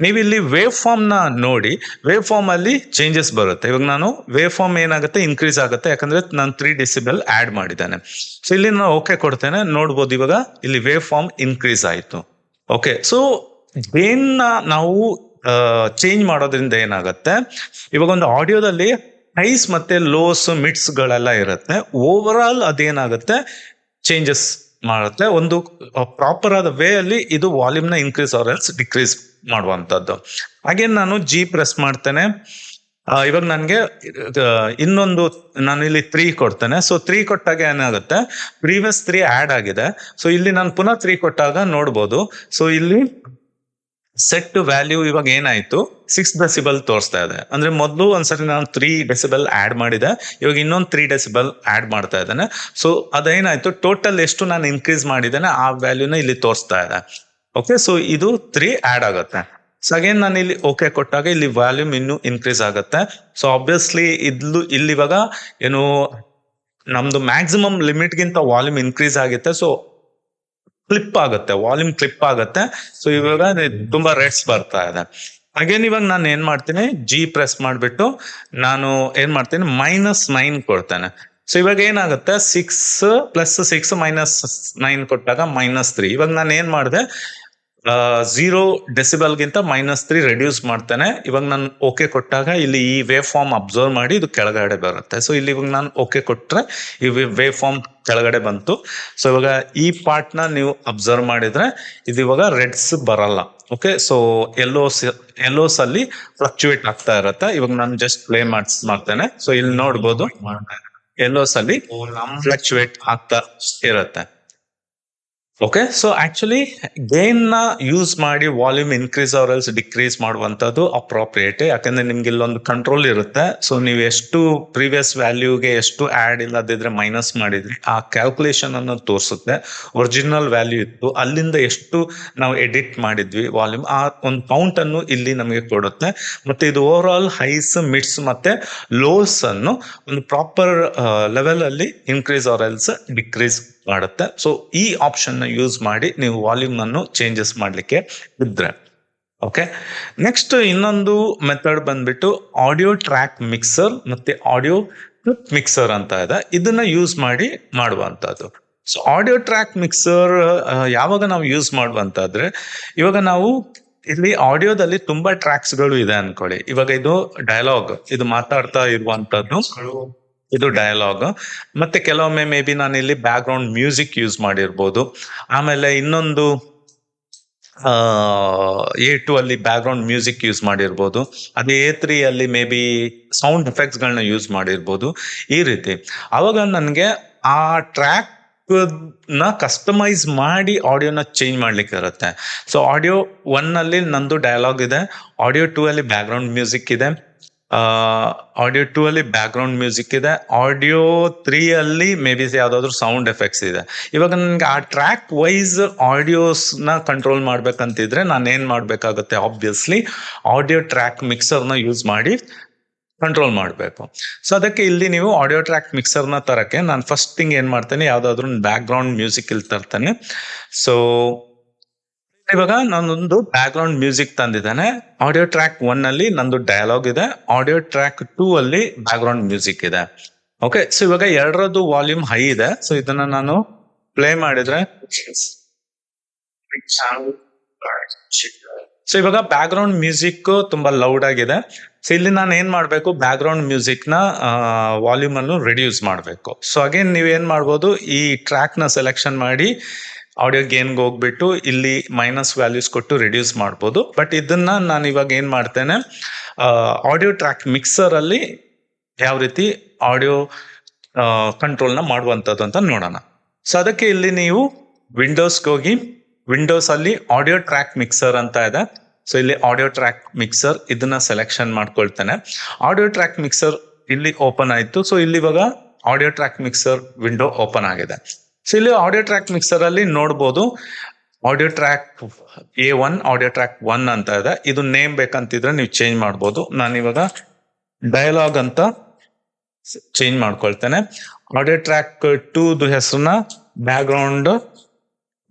ನೀವು ಇಲ್ಲಿ ವೇವ್ ಫಾರ್ಮ್ ನ ನೋಡಿ, ವೇವ್ ಫಾರ್ಮ್ ಅಲ್ಲಿ ಚೇಂಜಸ್ ಬರುತ್ತೆ. ಇವಾಗ ನಾನು ವೇವ್ ಫಾರ್ಮ್ ಏನಾಗುತ್ತೆ, ಇನ್ಕ್ರೀಸ್ ಆಗುತ್ತೆ, ಯಾಕಂದ್ರೆ ನಾನು 3 ಡೆಸಿಬಲ್ ಆಡ್ ಮಾಡಿದ್ದೇನೆ. ಸೊ ಇಲ್ಲಿ ನಾನು ಓಕೆ ಕೊಡ್ತೇನೆ, ನೋಡ್ಬೋದು ಇವಾಗ ಇಲ್ಲಿ ವೇವ್ ಫಾರ್ಮ್ ಇನ್ಕ್ರೀಸ್ ಆಯ್ತು. ಓಕೆ, ಸೊ ಗೇನ್ ನಾವು ಚೇಂಜ್ ಮಾಡೋದ್ರಿಂದ ಏನಾಗುತ್ತೆ, ಇವಾಗ ಒಂದು ಆಡಿಯೋದಲ್ಲಿ ಹೈಸ್ ಮತ್ತೆ ಲೋಸ್ ಮಿಡ್ಸ್ ಗಳೆಲ್ಲ ಇರುತ್ತೆ. ಓವರ್ ಆಲ್ ಅದೇನಾಗುತ್ತೆ, ಚೇಂಜಸ್ ಮಾಡುತ್ತೆ. ಒಂದು ಪ್ರಾಪರ್ ಆದ ವೇ ಅಲ್ಲಿ ಇದು ವಾಲ್ಯೂಮ್ ನ ಇನ್ಕ್ರೀಸ್ ಆರ್ ಎಲ್ಸ್ ಡಿಕ್ರೀಸ್ ಮಾಡುವಂತದ್ದು. ಹಾಗೇನ್ ನಾನು ಜಿ ಪ್ರೆಸ್ ಮಾಡ್ತೇನೆ. ಇವಾಗ ನನಗೆ ಇನ್ನೊಂದು ನಾನು ಇಲ್ಲಿ 3 ಕೊಡ್ತೇನೆ. ಸೊ 3 ಕೊಟ್ಟಾಗ ಏನಾಗುತ್ತೆ, ಪ್ರೀವಿಯಸ್ 3 ಆಡ್ ಆಗಿದೆ. ಸೊ ಇಲ್ಲಿ ನಾನು ಪುನಃ 3 ಕೊಟ್ಟಾಗ ನೋಡ್ಬೋದು. ಸೊ ಇಲ್ಲಿ ಸೆಟ್ ವ್ಯಾಲ್ಯೂ ಇವಾಗ ಏನಾಯ್ತು, 6 ಡೆಸಿಬಲ್ ತೋರಿಸ್ತಾ ಇದೆ. ಅಂದ್ರೆ ಮೊದಲು ಒಂದ್ಸರಿ ನಾನು 3 ಡೆಸಿಬಲ್ ಆಡ್ ಮಾಡಿದೆ, ಇವಾಗ ಇನ್ನೊಂದು 3 ಡೆಸಿಬಲ್ ಆಡ್ ಮಾಡ್ತಾ ಇದ್ದೇನೆ. ಸೊ ಅದೇನಾಯ್ತು, ಟೋಟಲ್ ಎಷ್ಟು ನಾನು ಇನ್ಕ್ರೀಸ್ ಮಾಡಿದ್ದೇನೆ ಆ ವ್ಯಾಲ್ಯೂನ ಇಲ್ಲಿ ತೋರಿಸ್ತಾ ಇದೆ. ಓಕೆ, ಸೊ ಇದು 3 ಆಡ್ ಆಗುತ್ತೆ. ಸೊ ಅಗೇನ್ ನಾನು ಇಲ್ಲಿ ಓಕೆ ಕೊಟ್ಟಾಗ ಇಲ್ಲಿ ವ್ಯಾಲ್ಯೂಮ್ ಇನ್ನು ಇನ್ಕ್ರೀಸ್ ಆಗುತ್ತೆ. ಸೊ ಆಬ್ವಿಯಸ್ಲಿ ಇಲ್ಲಿ ಇವಾಗ ಏನು ನಮ್ದು ಮ್ಯಾಕ್ಸಿಮಮ್ ಲಿಮಿಟ್ ಗಿಂತ ವಾಲ್ಯೂಮ್ ಇನ್ಕ್ರೀಸ್ ಆಗುತ್ತೆ. ಸೊ ಕ್ಲಿಪ್ ಆಗುತ್ತೆ, ವಾಲ್ಯೂಮ್ ಕ್ಲಿಪ್ ಆಗುತ್ತೆ. ಸೊ ಇವಾಗ ತುಂಬಾ ರೇಟ್ಸ್ ಬರ್ತಾ ಇದೆ. ಅಗೇನ್ ಇವಾಗ ನಾನು ಏನ್ ಮಾಡ್ತೀನಿ, ಜಿ ಪ್ರೆಸ್ ಮಾಡ್ಬಿಟ್ಟು ನಾನು ಏನ್ ಮಾಡ್ತೀನಿ, -9 ಕೊಡ್ತೇನೆ. ಸೊ ಇವಾಗ ಏನಾಗುತ್ತೆ, 6 + 6 -9 ಕೊಟ್ಟಾಗ -3. ಇವಾಗ ನಾನು ಏನ್ ಮಾಡಿದೆ, 0 ಡೆಸಿಬಲ್ ಗಿಂತ -3 ರೆಡ್ಯೂಸ್ ಮಾಡ್ತೇನೆ. ಇವಾಗ ನಾನು ಓಕೆ ಕೊಟ್ಟಾಗ ಇಲ್ಲಿ ಈ ವೇವ್ ಫಾರ್ಮ್ ಅಬ್ಸರ್ವ್ ಮಾಡಿ ಇದು ಕೆಳಗಡೆ ಬರುತ್ತೆ. ಸೊ ಇಲ್ಲಿ ಇವಾಗ ನಾನು ಓಕೆ ಕೊಟ್ರೆ ಈ ವೇವ್ ಫಾರ್ಮ್ ಕೆಳಗಡೆ ಬಂತು. ಸೊ ಇವಾಗ ಈ ಪಾರ್ಟ್ ನ ನೀವು ಅಬ್ಸರ್ವ್ ಮಾಡಿದ್ರೆ ಇದು ಇವಾಗ ರೆಡ್ಸ್ ಬರಲ್ಲ. ಓಕೆ, ಸೊ ಎಲ್ಲೋಸ್ ಅಲ್ಲಿ ಫ್ಲಕ್ಚುಯೇಟ್ ಆಗ್ತಾ ಇರುತ್ತೆ. ಇವಾಗ ನಾನು ಜಸ್ಟ್ ಪ್ಲೇ ಮಾಡ್ತೇನೆ. ಸೊ ಇಲ್ಲಿ ನೋಡ್ಬೋದು ಎಲ್ಲೋಸ್ ಅಲ್ಲಿ ಫ್ಲಕ್ಚುಯೇಟ್ ಆಗ್ತಾ ಇರುತ್ತೆ. ಓಕೆ, ಸೊ ಆಕ್ಚುಲಿ ಗೇನ್ ನ ಯೂಸ್ ಮಾಡಿ volume increase R else decrease ಮಾಡುವಂತದ್ದು ಅಪ್ರೋಪ್ರಿಯೇಟ್. ಯಾಕಂದ್ರೆ ನಿಮ್ಗೆ ಇಲ್ಲೊಂದು ಕಂಟ್ರೋಲ್ ಇರುತ್ತೆ. ಸೊ ನೀವು ಎಷ್ಟು ಪ್ರೀವಿಯಸ್ ವ್ಯಾಲ್ಯೂಗೆ ಎಷ್ಟು ಆಡ್ ಇಲ್ಲದಿದ್ರೆ ಮೈನಸ್ ಮಾಡಿದ್ರಿ, ಆ ಕ್ಯಾಲ್ಕುಲೇಷನ್ ಅನ್ನು ತೋರಿಸುತ್ತೆ. ಒರಿಜಿನಲ್ ವ್ಯಾಲ್ಯೂ ಇತ್ತು, ಅಲ್ಲಿಂದ ಎಷ್ಟು ನಾವು ಎಡಿಟ್ ಮಾಡಿದ್ವಿ ವಾಲ್ಯೂಮ್, ಆ ಒಂದು ಕೌಂಟ್ ಅನ್ನು ಇಲ್ಲಿ ನಮಗೆ ಕೊಡುತ್ತೆ. ಮತ್ತೆ ಇದು ಓವರ್ ಆಲ್ ಹೈಸ್, ಮಿಡ್ಸ್ ಮತ್ತೆ ಲೋಸ್ ಅನ್ನು ಒಂದು ಪ್ರಾಪರ್ ಲೆವೆಲ್ ಅಲ್ಲಿ ಇನ್ಕ್ರೀಸ್ ಆರ್ ಎಲ್ಸ್ ಡಿಕ್ರೀಸ್ ಮಾಡುತ್ತೆ. ಸೊ ಈ ಆಪ್ಷನ್ ನ ಯೂಸ್ ಮಾಡಿ ನೀವು ವಾಲ್ಯೂಮ್ ಅನ್ನು ಚೇಂಜಸ್ ಮಾಡ್ಲಿಕ್ಕೆ ಇದ್ರೆ. ಓಕೆ, ನೆಕ್ಸ್ಟ್ ಇನ್ನೊಂದು ಮೆಥಡ್ ಬಂದ್ಬಿಟ್ಟು ಆಡಿಯೋ ಟ್ರ್ಯಾಕ್ ಮಿಕ್ಸರ್ ಮತ್ತೆ ಆಡಿಯೋ ಕ್ಲಿಪ್ ಮಿಕ್ಸರ್ ಅಂತ ಇದೆ. ಇದನ್ನ ಯೂಸ್ ಮಾಡಿ ಮಾಡುವಂತದ್ದು. ಸೊ ಆಡಿಯೋ ಟ್ರ್ಯಾಕ್ ಮಿಕ್ಸರ್ ಯಾವಾಗ ನಾವು ಯೂಸ್ ಮಾಡುವಂತಾದ್ರೆ, ಇವಾಗ ನಾವು ಇಲ್ಲಿ ಆಡಿಯೋದಲ್ಲಿ ತುಂಬಾ ಟ್ರ್ಯಾಕ್ಸ್ ಗಳು ಇದೆ ಅನ್ಕೊಳ್ಳಿ. ಇವಾಗ ಇದು ಡೈಲಾಗ್, ಇದು ಮಾತಾಡ್ತಾ ಇರುವಂತದ್ದು, ಇದು ಡಯಲಾಗ್. ಮತ್ತೆ ಕೆಲವೊಮ್ಮೆ ಮೇ ಬಿ ನಾನು ಇಲ್ಲಿ ಬ್ಯಾಕ್ ಗ್ರೌಂಡ್ ಮ್ಯೂಸಿಕ್ ಯೂಸ್ ಮಾಡಿರ್ಬೋದು. ಆಮೇಲೆ ಇನ್ನೊಂದು A2 ಅಲ್ಲಿ ಬ್ಯಾಕ್ ಗ್ರೌಂಡ್ ಮ್ಯೂಸಿಕ್ ಯೂಸ್ ಮಾಡಿರ್ಬೋದು. ಅದೇ A3 ಅಲ್ಲಿ ಮೇ ಬಿ ಸೌಂಡ್ ಎಫೆಕ್ಟ್ಸ್ ಗಳನ್ನ ಯೂಸ್ ಮಾಡಿರ್ಬೋದು. ಈ ರೀತಿ ಅವಾಗ ನನಗೆ ಆ ಟ್ರ್ಯಾಕ್ ನ ಕಸ್ಟಮೈಸ್ ಮಾಡಿ ಆಡಿಯೋನ ಚೇಂಜ್ ಮಾಡ್ಲಿಕ್ಕೆ ಇರುತ್ತೆ. ಸೊ ಆಡಿಯೋ 1 ಅಲ್ಲಿ ನಂದು ಡಯಲಾಗ್ ಇದೆ, ಆಡಿಯೋ 2 ಅಲ್ಲಿ ಬ್ಯಾಕ್ ಗ್ರೌಂಡ್ ಮ್ಯೂಸಿಕ್ ಇದೆ, ಆಡಿಯೋ 2 ಅಲ್ಲಿ ಬ್ಯಾಕ್ ಗ್ರೌಂಡ್ ಮ್ಯೂಸಿಕ್ ಇದೆ, ಆಡಿಯೋ 3 ಅಲ್ಲಿ ಮೇ ಬಿ ಯಾವ್ದಾದ್ರು ಸೌಂಡ್ ಎಫೆಕ್ಟ್ಸ್ ಇದೆ. ಇವಾಗ ನನ್ಗೆ ಆ ಟ್ರ್ಯಾಕ್ ವೈಸ್ ಆಡಿಯೋಸ್ ನ ಕಂಟ್ರೋಲ್ ಮಾಡ್ಬೇಕಂತಿದ್ರೆ ನಾನು ಏನ್ ಮಾಡ್ಬೇಕಾಗುತ್ತೆ, ಆಬ್ವಿಯಸ್ಲಿ ಆಡಿಯೋ ಟ್ರ್ಯಾಕ್ ಮಿಕ್ಸರ್ ನ ಯೂಸ್ ಮಾಡಿ ಕಂಟ್ರೋಲ್ ಮಾಡಬೇಕು. ಸೊ ಅದಕ್ಕೆ ಇಲ್ಲಿ ನೀವು ಆಡಿಯೋ ಟ್ರ್ಯಾಕ್ ಮಿಕ್ಸರ್ ನ ತರಕ್ಕೆ ನಾನು ಫಸ್ಟ್ ಥಿಂಗ್ ಏನ್ ಮಾಡ್ತೇನೆ, ಯಾವ್ದಾದ್ರು ಬ್ಯಾಕ್ ಗ್ರೌಂಡ್ ಮ್ಯೂಸಿಕ್ ಇಲ್ಲಿ ತರ್ತೇನೆ. ಸೊ ಇವಾಗ ನಾನೊಂದು ಬ್ಯಾಕ್ ಗ್ರೌಂಡ್ ಮ್ಯೂಸಿಕ್ ತಂದಿದ್ದೇನೆ. ಆಡಿಯೋ ಟ್ರ್ಯಾಕ್ 1 ಅಲ್ಲಿ ನಂದು ಡಯಲಾಗ್ ಇದೆ, ಆಡಿಯೋ ಟ್ರ್ಯಾಕ್ 2 ಅಲ್ಲಿ ಬ್ಯಾಕ್ ಗ್ರೌಂಡ್ ಮ್ಯೂಸಿಕ್ ಇದೆ. ಓಕೆ, ಸೊ ಇವಾಗ ಎರಡರದ್ದು ವಾಲ್ಯೂಮ್ ಹೈ ಇದೆ. ಸೊ ಇದನ್ನ ನಾನು ಪ್ಲೇ ಮಾಡಿದ್ರೆ, ಸೊ ಇವಾಗ ಬ್ಯಾಕ್ ಗ್ರೌಂಡ್ ಮ್ಯೂಸಿಕ್ ತುಂಬಾ ಲೌಡ್ ಆಗಿದೆ. ಸೊ ಇಲ್ಲಿ ನಾನು ಏನ್ ಮಾಡ್ಬೇಕು, ಬ್ಯಾಕ್ ಗ್ರೌಂಡ್ ಮ್ಯೂಸಿಕ್ ನ ವಾಲ್ಯೂಮ್ ಅನ್ನು ರಿಡ್ಯೂಸ್ ಮಾಡ್ಬೇಕು. ಸೊ ಅಗೇನ್ ನೀವ್ ಏನ್ ಮಾಡ್ಬೋದು, ಈ ಟ್ರ್ಯಾಕ್ ನ ಸೆಲೆಕ್ಷನ್ ಮಾಡಿ ಆಡಿಯೋ ಗೇನ್ಗೆ ಹೋಗ್ಬಿಟ್ಟು ಇಲ್ಲಿ ಮೈನಸ್ ವ್ಯಾಲ್ಯೂಸ್ ಕೊಟ್ಟು ರಿಡ್ಯೂಸ್ ಮಾಡ್ಬೋದು. ಬಟ್ ಇದನ್ನ ನಾನು ಇವಾಗ ಏನ್ ಮಾಡ್ತೇನೆ, ಆಡಿಯೋ ಟ್ರ್ಯಾಕ್ ಮಿಕ್ಸರ್ ಅಲ್ಲಿ ಯಾವ ರೀತಿ ಆಡಿಯೋ ಕಂಟ್ರೋಲ್ ನ ಮಾಡುವಂತದ್ದು ಅಂತ ನೋಡೋಣ. ಸೊ ಅದಕ್ಕೆ ಇಲ್ಲಿ ನೀವು ವಿಂಡೋಸ್ಗೆ ಹೋಗಿ, ವಿಂಡೋಸ್ ಅಲ್ಲಿ ಆಡಿಯೋ ಟ್ರ್ಯಾಕ್ ಮಿಕ್ಸರ್ ಅಂತ ಇದೆ. ಸೊ ಇಲ್ಲಿ ಆಡಿಯೋ ಟ್ರ್ಯಾಕ್ ಮಿಕ್ಸರ್ ಇದನ್ನ ಸೆಲೆಕ್ಷನ್ ಮಾಡ್ಕೊಳ್ತೇನೆ. ಆಡಿಯೋ ಟ್ರ್ಯಾಕ್ ಮಿಕ್ಸರ್ ಇಲ್ಲಿ ಓಪನ್ ಆಯ್ತು. ಸೊ ಇಲ್ಲಿ ಇವಾಗ audio track mixer window open ಆಗಿದೆ. ಸೊ ಇಲ್ಲಿ ಆಡಿಯೋ ಟ್ರ್ಯಾಕ್ ಮಿಕ್ಸರ್ ಅಲ್ಲಿ ನೋಡ್ಬೋದು audio track A1, audio track 1 ಅಂತ ಇದೆ. ಇದು ನೇಮ್ ಬೇಕಂತಿದ್ರೆ ನೀವು ಚೇಂಜ್ ಮಾಡ್ಬೋದು. ನಾನು ಇವಾಗ ಡಯಲಾಗ್ ಅಂತ ಚೇಂಜ್ ಮಾಡ್ಕೊಳ್ತೇನೆ. ಆಡಿಯೋ ಟ್ರ್ಯಾಕ್ 2 ಹೆಸರನ್ನ ಬ್ಯಾಕ್ ಗ್ರೌಂಡ್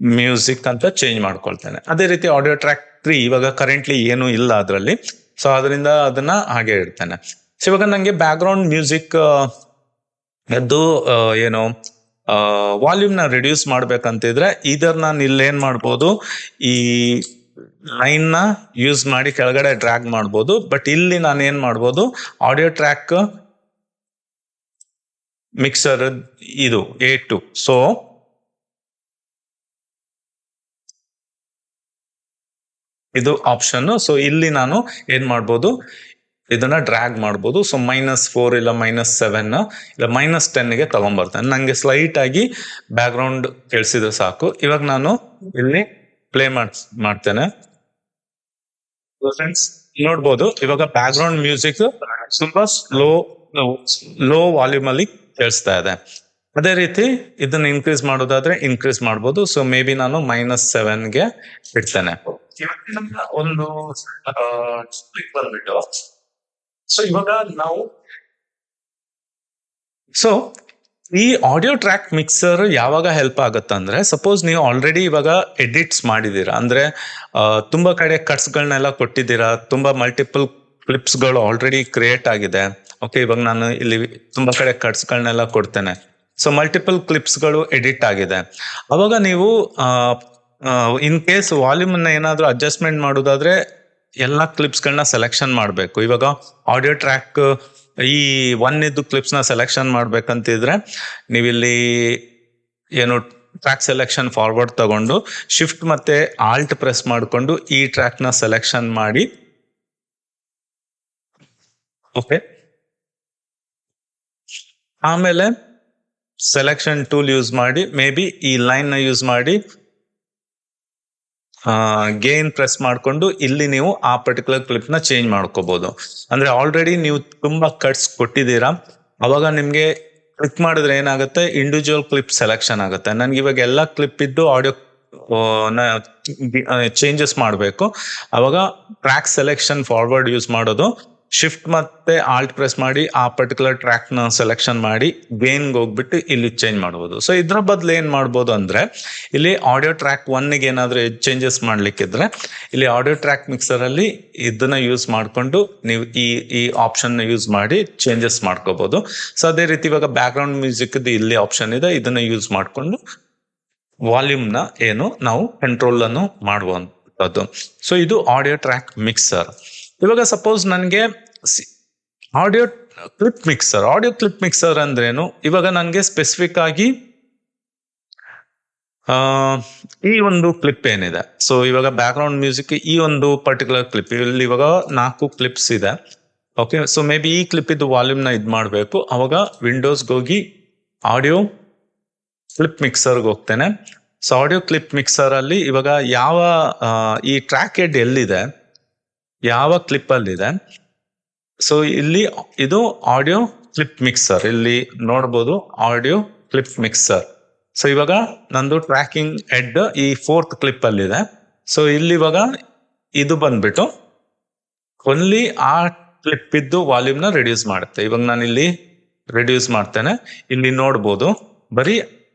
ಮ್ಯೂಸಿಕ್ ಅಂತ ಚೇಂಜ್ ಮಾಡ್ಕೊಳ್ತೇನೆ. ಅದೇ ರೀತಿ ಆಡಿಯೋ ಟ್ರ್ಯಾಕ್ 3 ಇವಾಗ ಕರೆಂಟ್ಲಿ ಏನು ಇಲ್ಲ ಅದರಲ್ಲಿ, ಸೊ ಅದರಿಂದ ಅದನ್ನ ಹಾಗೆ ಇಡ್ತೇನೆ. ಸೊ ಇವಾಗ ನಂಗೆ ಬ್ಯಾಕ್ ಗ್ರೌಂಡ್ ಮ್ಯೂಸಿಕ್ ಅದು ಏನು ವಾಲ್ಯೂಮ್ ನ ರಿಡ್ಯೂಸ್ ಮಾಡ್ಬೇಕಂತಿದ್ರೆ ಇದರ್ ನಾನು ಇಲ್ಲೇನ್ ಮಾಡ್ಬೋದು, ಈ ಲೈನ್ ನ ಯೂಸ್ ಮಾಡಿ ಕೆಳಗಡೆ ಡ್ರ್ಯಾಗ್ ಮಾಡ್ಬೋದು. ಬಟ್ ಇಲ್ಲಿ ನಾನು ಏನ್ ಮಾಡ್ಬೋದು, ಆಡಿಯೋ ಟ್ರ್ಯಾಕ್ ಮಿಕ್ಸರ್ ಇದು A2, ಸೊ ಇದು ಆಪ್ಷನ್. ಸೊ ಇಲ್ಲಿ ನಾನು ಏನ್ ಮಾಡ್ಬೋದು, ಇದನ್ನ ಡ್ರ್ಯಾಗ್ ಮಾಡ್ಬೋದು. ಸೊ -4 ಇಲ್ಲ -7 ಇಲ್ಲ -10 ಗೆ ತಗೊಂಡ್ಬರ್ತೇನೆ. ನಂಗೆ ಸ್ಲೈಟ್ ಆಗಿ ಬ್ಯಾಕ್ ಗ್ರೌಂಡ್ ಕೇಳಿಸಿದ್ರೆ ಸಾಕು. ಇವಾಗ ನಾನು ಇಲ್ಲಿ ಪ್ಲೇ ಮಾಡ್ತೇನೆ. ಫ್ರೆಂಡ್ಸ್ ನೋಡ್ಬೋದು, ಇವಾಗ ಬ್ಯಾಕ್ ಗ್ರೌಂಡ್ ಮ್ಯೂಸಿಕ್ ತುಂಬಾ ಲೋ ವಾಲ್ಯೂಮ್ ಅಲ್ಲಿ ಕೇಳಿಸ್ತಾ ಇದೆ. ಅದೇ ರೀತಿ ಇದನ್ನ ಇನ್ಕ್ರೀಸ್ ಮಾಡೋದಾದ್ರೆ ಇನ್ಕ್ರೀಸ್ ಮಾಡ್ಬೋದು. ಸೊ ಮೇ ಬಿ ನಾನು -7 ಗೆ ಇಡ್ತೇನೆ. ಒಂದು ಬಂದ್ಬಿಟ್ಟು, ಸೊ ಇವಾಗ ನಾವು ಸೊ ಈ ಆಡಿಯೋ ಟ್ರ್ಯಾಕ್ ಮಿಕ್ಸರ್ ಯಾವಾಗ ಹೆಲ್ಪ್ ಆಗುತ್ತಂದ್ರೆ, ಸಪೋಸ್ ನೀವು ಆಲ್ರೆಡಿ ಇವಾಗ ಎಡಿಟ್ಸ್ ಮಾಡಿದೀರಾ, ಅಂದ್ರೆ ತುಂಬಾ ಕಡೆ ಕಟ್ಸ್ಗಳನ್ನೆಲ್ಲ ಕೊಟ್ಟಿದ್ದೀರಾ, ತುಂಬಾ ಮಲ್ಟಿಪಲ್ ಕ್ಲಿಪ್ಸ್ಗಳು ಆಲ್ರೆಡಿ ಕ್ರಿಯೇಟ್ ಆಗಿದೆ. ಓಕೆ, ಇವಾಗ ನಾನು ಇಲ್ಲಿ ತುಂಬಾ ಕಡೆ ಕಟ್ಸ್ಗಳನ್ನೆಲ್ಲ ಕೊಡ್ತೇನೆ. ಸೊ ಮಲ್ಟಿಪಲ್ ಕ್ಲಿಪ್ಸ್ಗಳು ಎಡಿಟ್ ಆಗಿದೆ. ಅವಾಗ ನೀವು ಇನ್ ಕೇಸ್ ವಾಲ್ಯೂಮ್ ಅನ್ನ ಏನಾದ್ರೂ ಅಡ್ಜಸ್ಟ್ಮೆಂಟ್ ಮಾಡೋದಾದ್ರೆ ಎಲ್ಲ ಕ್ಲಿಪ್ಸ್ಗಳನ್ನ ಸೆಲೆಕ್ಷನ್ ಮಾಡಬೇಕು. ಇವಾಗ ಆಡಿಯೋ ಟ್ರ್ಯಾಕ್ ಈ 1 ಕ್ಲಿಪ್ಸ್ ನ ಸೆಲೆಕ್ಷನ್ ಮಾಡ್ಬೇಕಂತಿದ್ರೆ ನೀವಿಲ್ಲಿ ಏನು ಟ್ರ್ಯಾಕ್ ಸೆಲೆಕ್ಷನ್ ಫಾರ್ವರ್ಡ್ ತಗೊಂಡು ಶಿಫ್ಟ್ ಮತ್ತೆ ಆಲ್ಟ್ ಪ್ರೆಸ್ ಮಾಡಿಕೊಂಡು ಈ ಟ್ರ್ಯಾಕ್ ನ ಸೆಲೆಕ್ಷನ್ ಮಾಡಿ, ಓಕೆ, ಆಮೇಲೆ ಸೆಲೆಕ್ಷನ್ ಟೂಲ್ ಯೂಸ್ ಮಾಡಿ ಮೇ ಬಿ ಈ ಲೈನ್ ನ ಯೂಸ್ ಮಾಡಿ ಗೇನ್ ಪ್ರೆಸ್ ಮಾಡ್ಕೊಂಡು ಇಲ್ಲಿ ನೀವು ಆ ಪರ್ಟಿಕ್ಯುಲರ್ ಕ್ಲಿಪ್ ನ ಚೇಂಜ್ ಮಾಡ್ಕೋಬಹುದು. ಅಂದ್ರೆ ಆಲ್ರೆಡಿ ನೀವು ತುಂಬಾ ಕಟ್ಸ್ ಕೊಟ್ಟಿದ್ದೀರಾ, ಅವಾಗ ನಿಮ್ಗೆ ಕ್ಲಿಕ್ ಮಾಡಿದ್ರೆ ಏನಾಗುತ್ತೆ, ಇಂಡಿವಿಜುವಲ್ ಕ್ಲಿಪ್ ಸೆಲೆಕ್ಷನ್ ಆಗುತ್ತೆ. ನನ್ಗೆ ಇವಾಗ ಎಲ್ಲ ಕ್ಲಿಪ್ ಇದ್ದು ಆಡಿಯೋ ಚೇಂಜಸ್ ಮಾಡಬೇಕು. ಅವಾಗ ಟ್ರ್ಯಾಕ್ ಸೆಲೆಕ್ಷನ್ ಫಾರ್ವರ್ಡ್ ಯೂಸ್ ಮಾಡೋದು, ಶಿಫ್ಟ್ ಮತ್ತೆ ಆಲ್ಟ್ ಪ್ರೆಸ್ ಮಾಡಿ ಆ ಪರ್ಟಿಕ್ಯುಲರ್ ಟ್ರ್ಯಾಕ್ ನ ಸೆಲೆಕ್ಷನ್ ಮಾಡಿ ಗೇನ್ಗೆ ಹೋಗ್ಬಿಟ್ಟು ಇಲ್ಲಿ ಚೇಂಜ್ ಮಾಡಬಹುದು. ಸೊ ಇದ್ರ ಬದಲು ಏನ್ ಮಾಡ್ಬೋದು ಅಂದ್ರೆ, ಇಲ್ಲಿ ಆಡಿಯೋ ಟ್ರ್ಯಾಕ್ 1 ಗೆ ಏನಾದ್ರೂ ಚೇಂಜಸ್ ಮಾಡ್ಲಿಕ್ಕಿದ್ರೆ ಇಲ್ಲಿ ಆಡಿಯೋ ಟ್ರ್ಯಾಕ್ ಮಿಕ್ಸರ್ ಅಲ್ಲಿ ಇದನ್ನ ಯೂಸ್ ಮಾಡ್ಕೊಂಡು ನೀವು ಈ ಆಪ್ಷನ್ ಯೂಸ್ ಮಾಡಿ ಚೇಂಜಸ್ ಮಾಡ್ಕೋಬಹುದು. ಸೊ ಅದೇ ರೀತಿ ಇವಾಗ ಬ್ಯಾಕ್ ಗ್ರೌಂಡ್ ಮ್ಯೂಸಿಕ್ ಇಲ್ಲಿ ಆಪ್ಷನ್ ಇದೆ, ಇದನ್ನ ಯೂಸ್ ಮಾಡ್ಕೊಂಡು ವಾಲ್ಯೂಮ್ ನ ಏನು ನಾವು ಕಂಟ್ರೋಲ್ ಅನ್ನು ಮಾಡುವಂತದ್ದು. ಸೊ ಇದು ಆಡಿಯೋ ಟ್ರ್ಯಾಕ್ ಮಿಕ್ಸರ್. ಇವಾಗ ಸಪೋಸ್ ನನಗೆ ಆಡಿಯೋ ಕ್ಲಿಪ್ ಮಿಕ್ಸರ್ ಅಂದ್ರೇನು, ಇವಾಗ ನನಗೆ ಸ್ಪೆಸಿಫಿಕ್ ಆಗಿ ಈ ಒಂದು ಕ್ಲಿಪ್ ಏನಿದೆ, ಸೊ ಇವಾಗ ಬ್ಯಾಕ್ ಗ್ರೌಂಡ್ ಮ್ಯೂಸಿಕ್ ಈ ಒಂದು ಪರ್ಟಿಕ್ಯುಲರ್ ಕ್ಲಿಪ್ ಇಲ್ಲಿ ಇವಾಗ 4 ಕ್ಲಿಪ್ಸ್ ಇದೆ. ಓಕೆ, ಸೊ ಮೇ ಬಿ ಈ ಕ್ಲಿಪ್ ಇದ್ದು ವಾಲ್ಯೂಮ್ ನ ಇದ್ ಮಾಡ್ಬೇಕು. ಅವಾಗ ವಿಂಡೋಸ್ಗೆ ಹೋಗಿ ಆಡಿಯೋ ಕ್ಲಿಪ್ ಮಿಕ್ಸರ್ಗೆ ಹೋಗ್ತೇನೆ. ಸೊ ಆಡಿಯೋ ಕ್ಲಿಪ್ ಮಿಕ್ಸರ್ ಅಲ್ಲಿ ಇವಾಗ ಯಾವ ಈ ಟ್ರ್ಯಾಕ್ ಹೆಡ್ ಎಲ್ಲಿದೆ, ಯಾವ ಕ್ಲಿಪ್ ಅಲ್ಲಿ ಇದೆ, ಸೊ ಇಲ್ಲಿ ಇದು ಆಡಿಯೋ ಕ್ಲಿಪ್ ಮಿಕ್ಸರ್, ಇಲ್ಲಿ ನೋಡ್ಬೋದು ಆಡಿಯೋ ಕ್ಲಿಪ್ ಮಿಕ್ಸರ್. ಸೊ ಇವಾಗ ನಂದು ಟ್ರ್ಯಾಕಿಂಗ್ ಹೆಡ್ ಈ 4th ಕ್ಲಿಪ್ ಅಲ್ಲಿ ಇದೆ. ಸೊ ಇಲ್ಲಿ ಇವಾಗ ಇದು ಬಂದ್ಬಿಟ್ಟು ಓನ್ಲಿ ಆ ಕ್ಲಿಪ್ ಇದ್ದು ವಾಲ್ಯೂಮ್ ನ ರಿಡ್ಯೂಸ್ ಮಾಡುತ್ತೆ. ಇವಾಗ ನಾನು ಇಲ್ಲಿ ರಿಡ್ಯೂಸ್ ಮಾಡ್ತೇನೆ, ಇಲ್ಲಿ ನೋಡ್ಬೋದು ಬರೀ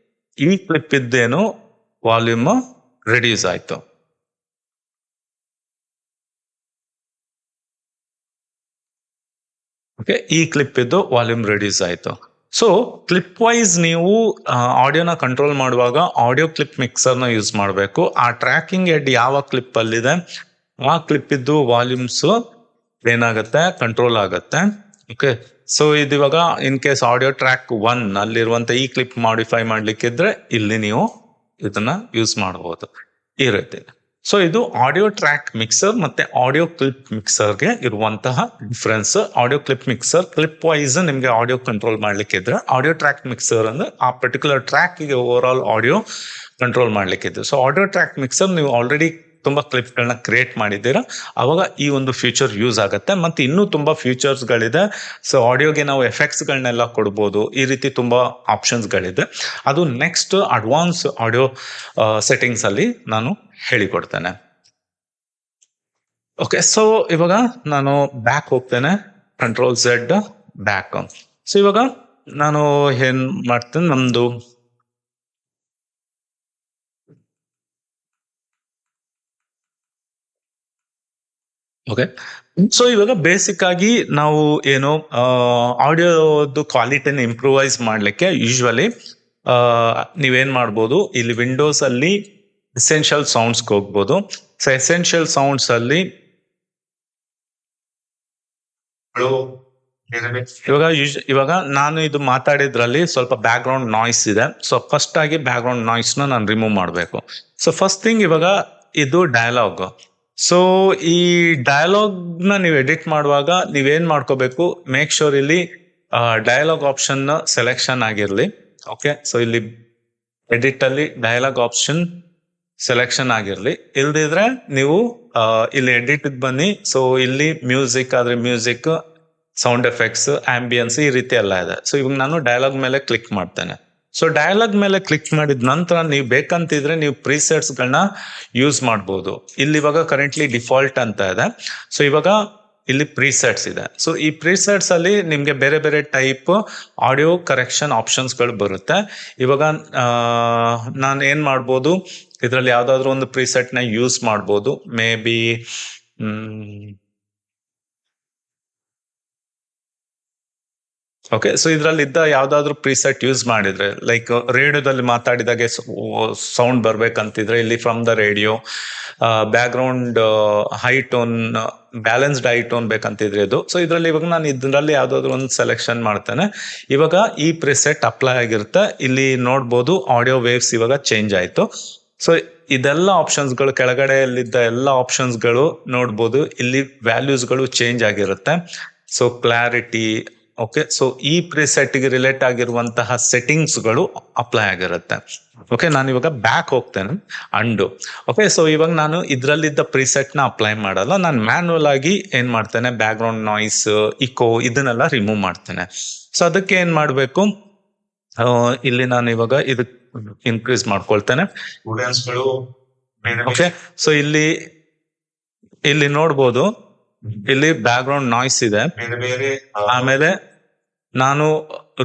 ಈ ಕ್ಲಿಪ್ ಇದ್ದೇನು ವಾಲ್ಯೂಮ್ ರಿಡ್ಯೂಸ್ ಆಯ್ತು. ಓಕೆ, ಈ ಕ್ಲಿಪ್ ಇದ್ದು ವಾಲ್ಯೂಮ್ ರಿಡ್ಯೂಸ್ ಆಯ್ತು. ಸೊ ಕ್ಲಿಪ್ ವೈಸ್ ನೀವು ಆಡಿಯೋನ ಕಂಟ್ರೋಲ್ ಮಾಡುವಾಗ ಆಡಿಯೋ ಕ್ಲಿಪ್ ಮಿಕ್ಸರ್ ನ ಯೂಸ್ ಮಾಡಬೇಕು. ಆ ಟ್ರ್ಯಾಕಿಂಗ್ ಹೆಡ್ ಯಾವ ಕ್ಲಿಪ್ ಅಲ್ಲಿದೆ ಆ ಕ್ಲಿಪ್ ಇದ್ದು ವಾಲ್ಯೂಮ್ಸ್ ಏನಾಗುತ್ತೆ, ಕಂಟ್ರೋಲ್ ಆಗುತ್ತೆ. ಓಕೆ, ಸೊ ಇದು ಇವಾಗ ಇನ್ ಕೇಸ್ ಆಡಿಯೋ ಟ್ರ್ಯಾಕ್ 1 ಅಲ್ಲಿರುವಂತ ಈ ಕ್ಲಿಪ್ ಮಾಡಿಫೈ ಮಾಡ್ಲಿಕ್ಕಿದ್ರೆ ಇಲ್ಲಿ ನೀವು ಇದನ್ನ ಯೂಸ್ ಮಾಡಬಹುದು ಈ ರೀತಿ. ಸೊ ಇದು ಆಡಿಯೋ ಟ್ರ್ಯಾಕ್ ಮಿಕ್ಸರ್ ಮತ್ತೆ ಆಡಿಯೋ ಕ್ಲಿಪ್ ಮಿಕ್ಸರ್ಗೆ ಇರುವಂತಹ difference. Audio clip mixer clip wise ನಿಮ್ಗೆ ಆಡಿಯೋ ಕಂಟ್ರೋಲ್ ಮಾಡ್ಲಿಕ್ಕಿದ್ರೆ, ಆಡಿಯೋ ಟ್ರ್ಯಾಕ್ ಮಿಕ್ಸರ್ ಅಂದ್ರೆ ಆ ಪರ್ಟಿಕ್ಯುಲರ್ ಟ್ರ್ಯಾಕ್ ಗೆ ಓವರ್ ಆಲ್ ಆಡಿಯೋ ಕಂಟ್ರೋಲ್ ಮಾಡ್ಲಿಕ್ಕಿದ್ರೆ. ಸೊ ಆಡಿಯೋ ಟ್ರ್ಯಾಕ್ ಮಿಕ್ಸರ್ ನೀವು ಆಲ್ರೆಡಿ ತುಂಬಾ ಕ್ಲಿಪ್ಗಳನ್ನ ಕ್ರಿಯೇಟ್ ಮಾಡಿದ್ದೀರಾ, ಅವಾಗ ಈ ಒಂದು ಫ್ಯೂಚರ್ ಯೂಸ್ ಆಗುತ್ತೆ. ಮತ್ತೆ ಇನ್ನೂ ತುಂಬಾ ಫ್ಯೂಚರ್ಸ್ ಗಳಿದೆ. ಸೊ ಆಡಿಯೋಗೆ ನಾವು ಎಫೆಕ್ಟ್ಸ್ ಗಳನ್ನೆಲ್ಲ ಕೊಡ್ಬೋದು, ಈ ರೀತಿ ತುಂಬಾ ಆಪ್ಷನ್ಸ್ ಗಳಿದೆ. ಅದು ನೆಕ್ಸ್ಟ್ ಅಡ್ವಾನ್ಸ್ ಆಡಿಯೋ ಸೆಟ್ಟಿಂಗ್ಸ್ ಅಲ್ಲಿ ನಾನು ಹೇಳಿಕೊಡ್ತೇನೆ. ಓಕೆ, ಸೊ ಇವಾಗ ನಾನು ಬ್ಯಾಕ್ ಹೋಗ್ತೇನೆ, ಕಂಟ್ರೋಲ್ Z ಬ್ಯಾಕ್. ಸೊ ಇವಾಗ ನಾನು ಏನ್ ಮಾಡ್ತೇನೆ, ನಮ್ದು ಓಕೆ. ಸೊ ಇವಾಗ ಬೇಸಿಕ್ ಆಗಿ ನಾವು ಏನು ಆಡಿಯೋದು ಕ್ವಾಲಿಟಿನ ಇಂಪ್ರೂವೈಸ್ ಮಾಡ್ಲಿಕ್ಕೆ ಯೂಶ್ವಲಿ ನೀವೇನ್ ಮಾಡ್ಬೋದು, ಇಲ್ಲಿ ವಿಂಡೋಸ್ ಅಲ್ಲಿ ಎಸೆನ್ಷಿಯಲ್ ಸೌಂಡ್ಸ್ಗೆ ಹೋಗ್ಬೋದು. ಸೊ ಎಸೆನ್ಷಿಯಲ್ ಸೌಂಡ್ಸ್ ಅಲ್ಲಿ ಇವಾಗ ನಾನು ಇದು ಮಾತಾಡಿದ್ರಲ್ಲಿ ಸ್ವಲ್ಪ ಬ್ಯಾಕ್ ಗ್ರೌಂಡ್ ನಾಯ್ಸ್ ಇದೆ. ಸೊ ಫಸ್ಟ್ ಆಗಿ ಬ್ಯಾಕ್ ಗ್ರೌಂಡ್ ನಾಯ್ಸ್ ನ ನಾನು ರಿಮೂವ್ ಮಾಡಬೇಕು. ಸೊ ಫಸ್ಟ್ ಥಿಂಗ್ ಇವಾಗ ಇದು ಡಯಲಾಗ್. ಸೊ ಈ ಡಯಲಾಗ್ ನ ನೀವು ಎಡಿಟ್ ಮಾಡುವಾಗ ನೀವೇನ್ ಮಾಡ್ಕೋಬೇಕು, ಮೇಕ್ ಶೋರ್ ಇಲ್ಲಿ ಡಯಲಾಗ್ ಆಪ್ಷನ್ ಸೆಲೆಕ್ಷನ್ ಆಗಿರ್ಲಿ. ಓಕೆ, ಸೊ ಇಲ್ಲಿ ಎಡಿಟ್ ಅಲ್ಲಿ ಡಯಲಾಗ್ ಆಪ್ಷನ್ ಸೆಲೆಕ್ಷನ್ ಆಗಿರ್ಲಿ. ಇಲ್ದಿದ್ರೆ ನೀವು ಇಲ್ಲಿ ಎಡಿಟ್ ಬನ್ನಿ. ಸೊ ಇಲ್ಲಿ ಮ್ಯೂಸಿಕ್ ಆದ್ರೆ ಮ್ಯೂಸಿಕ್, ಸೌಂಡ್ ಎಫೆಕ್ಟ್ಸ್, ಆಂಬಿಯನ್ಸ್ ಈ ರೀತಿ ಎಲ್ಲ ಇದೆ. ಸೊ ಇವಾಗ ನಾನು ಡಯಲಾಗ್ ಮೇಲೆ ಕ್ಲಿಕ್ ಮಾಡ್ತೇನೆ. ಸೊ ಡಯಲಾಗ್ ಮೇಲೆ ಕ್ಲಿಕ್ ಮಾಡಿದ ನಂತರ ನೀವು ಬೇಕಂತಿದ್ರೆ ನೀವು ಪ್ರೀಸೆಟ್ಸ್ ಗಳನ್ನ ಯೂಸ್ ಮಾಡ್ಬೋದು. ಇಲ್ಲಿ ಇವಾಗ ಕರೆಂಟ್ಲಿ ಡಿಫಾಲ್ಟ್ ಅಂತ ಇದೆ. ಸೊ ಇವಾಗ ಇಲ್ಲಿ ಪ್ರೀಸೆಟ್ಸ್ ಇದೆ. ಸೊ ಈ ಪ್ರೀಸೆಟ್ಸ್ ಅಲ್ಲಿ ನಿಮ್ಗೆ ಬೇರೆ ಬೇರೆ ಟೈಪ್ ಆಡಿಯೋ ಕರೆಕ್ಷನ್ ಆಪ್ಷನ್ಸ್ ಗಳು ಬರುತ್ತೆ. ಇವಾಗ ನಾನು ಏನ್ ಮಾಡ್ಬೋದು, ಇದರಲ್ಲಿ ಯಾವ್ದಾದ್ರು ಒಂದು ಪ್ರೀಸೆಟ್ ನ ಯೂಸ್ ಮಾಡ್ಬೋದು. ಮೇ ಬಿ ಓಕೆ, ಸೊ ಇದ್ರಲ್ಲಿ ಇದ್ದ ಯಾವ್ದಾದ್ರು ಪ್ರೀಸೆಟ್ ಯೂಸ್ ಮಾಡಿದ್ರೆ, ಲೈಕ್ ರೇಡಿಯೋದಲ್ಲಿ ಮಾತಾಡಿದಾಗೆ ಸೌಂಡ್ ಬರ್ಬೇಕಂತಿದ್ರೆ ಇಲ್ಲಿ from the radio background high tone, balanced high tone ಬೇಕಂತಿದ್ರೆ ಇದು. ಸೊ ಇದ್ರಲ್ಲಿ ಇವಾಗ ನಾನು ಇದರಲ್ಲಿ ಯಾವ್ದಾದ್ರು ಒಂದು ಸೆಲೆಕ್ಷನ್ ಮಾಡ್ತೇನೆ. ಇವಾಗ ಈ ಪ್ರಿಸೆಟ್ ಅಪ್ಲೈ ಆಗಿರುತ್ತೆ. ಇಲ್ಲಿ ನೋಡ್ಬೋದು ಆಡಿಯೋ ವೇವ್ಸ್ ಇವಾಗ ಚೇಂಜ್ ಆಯ್ತು. ಸೊ ಇದೆಲ್ಲ ಆಪ್ಷನ್ಸ್ ಗಳು, ಕೆಳಗಡೆಯಲ್ಲಿದ್ದ ಎಲ್ಲ ಆಪ್ಷನ್ಸ್ ಗಳು ನೋಡ್ಬೋದು, ಇಲ್ಲಿ ವ್ಯಾಲ್ಯೂಸ್ ಗಳು ಚೇಂಜ್ ಆಗಿರುತ್ತೆ. So clarity, okay. ಸೊ ಈ ಪ್ರಿಸೆಟ್ ಗೆ ರಿಲೇಟ್ ಆಗಿರುವಂತಹ ಸೆಟ್ಟಿಂಗ್ಸ್ ಗಳು ಅಪ್ಲೈ ಆಗಿರುತ್ತೆ. ಓಕೆ, ನಾನು ಇವಾಗ ಬ್ಯಾಕ್ ಹೋಗ್ತೇನೆ, ಅಂಡು. ಓಕೆ, ಸೊ ಇವಾಗ ನಾನು ಇದ್ರಲ್ಲಿದ್ದ ಪ್ರಿಸೆಟ್ ನ ಅಪ್ಲೈ ಮಾಡಲ್ಲ. ನಾನು ಮ್ಯಾನ್ಯಲ್ ಆಗಿ ಏನ್ ಮಾಡ್ತೇನೆ, ಬ್ಯಾಕ್ ಗ್ರೌಂಡ್ ನಾಯ್ಸ್, ಇಕೋ ಇದನ್ನೆಲ್ಲ ರಿಮೂವ್ ಮಾಡ್ತೇನೆ. ಸೊ ಅದಕ್ಕೆ ಏನ್ ಮಾಡ್ಬೇಕು, ಇಲ್ಲಿ ನಾನು ಇವಾಗ ಇದು ಇನ್ಕ್ರೀಸ್ ಮಾಡ್ಕೊಳ್ತೇನೆ. ಓಕೆ, ಸೊ ಇಲ್ಲಿ ನೋಡ್ಬೋದು, ಇಲ್ಲಿ ಬ್ಯಾಕ್ ಗ್ರೌಂಡ್ ನಾಯ್ಸ್ ಇದೆ. ಆಮೇಲೆ ನಾನು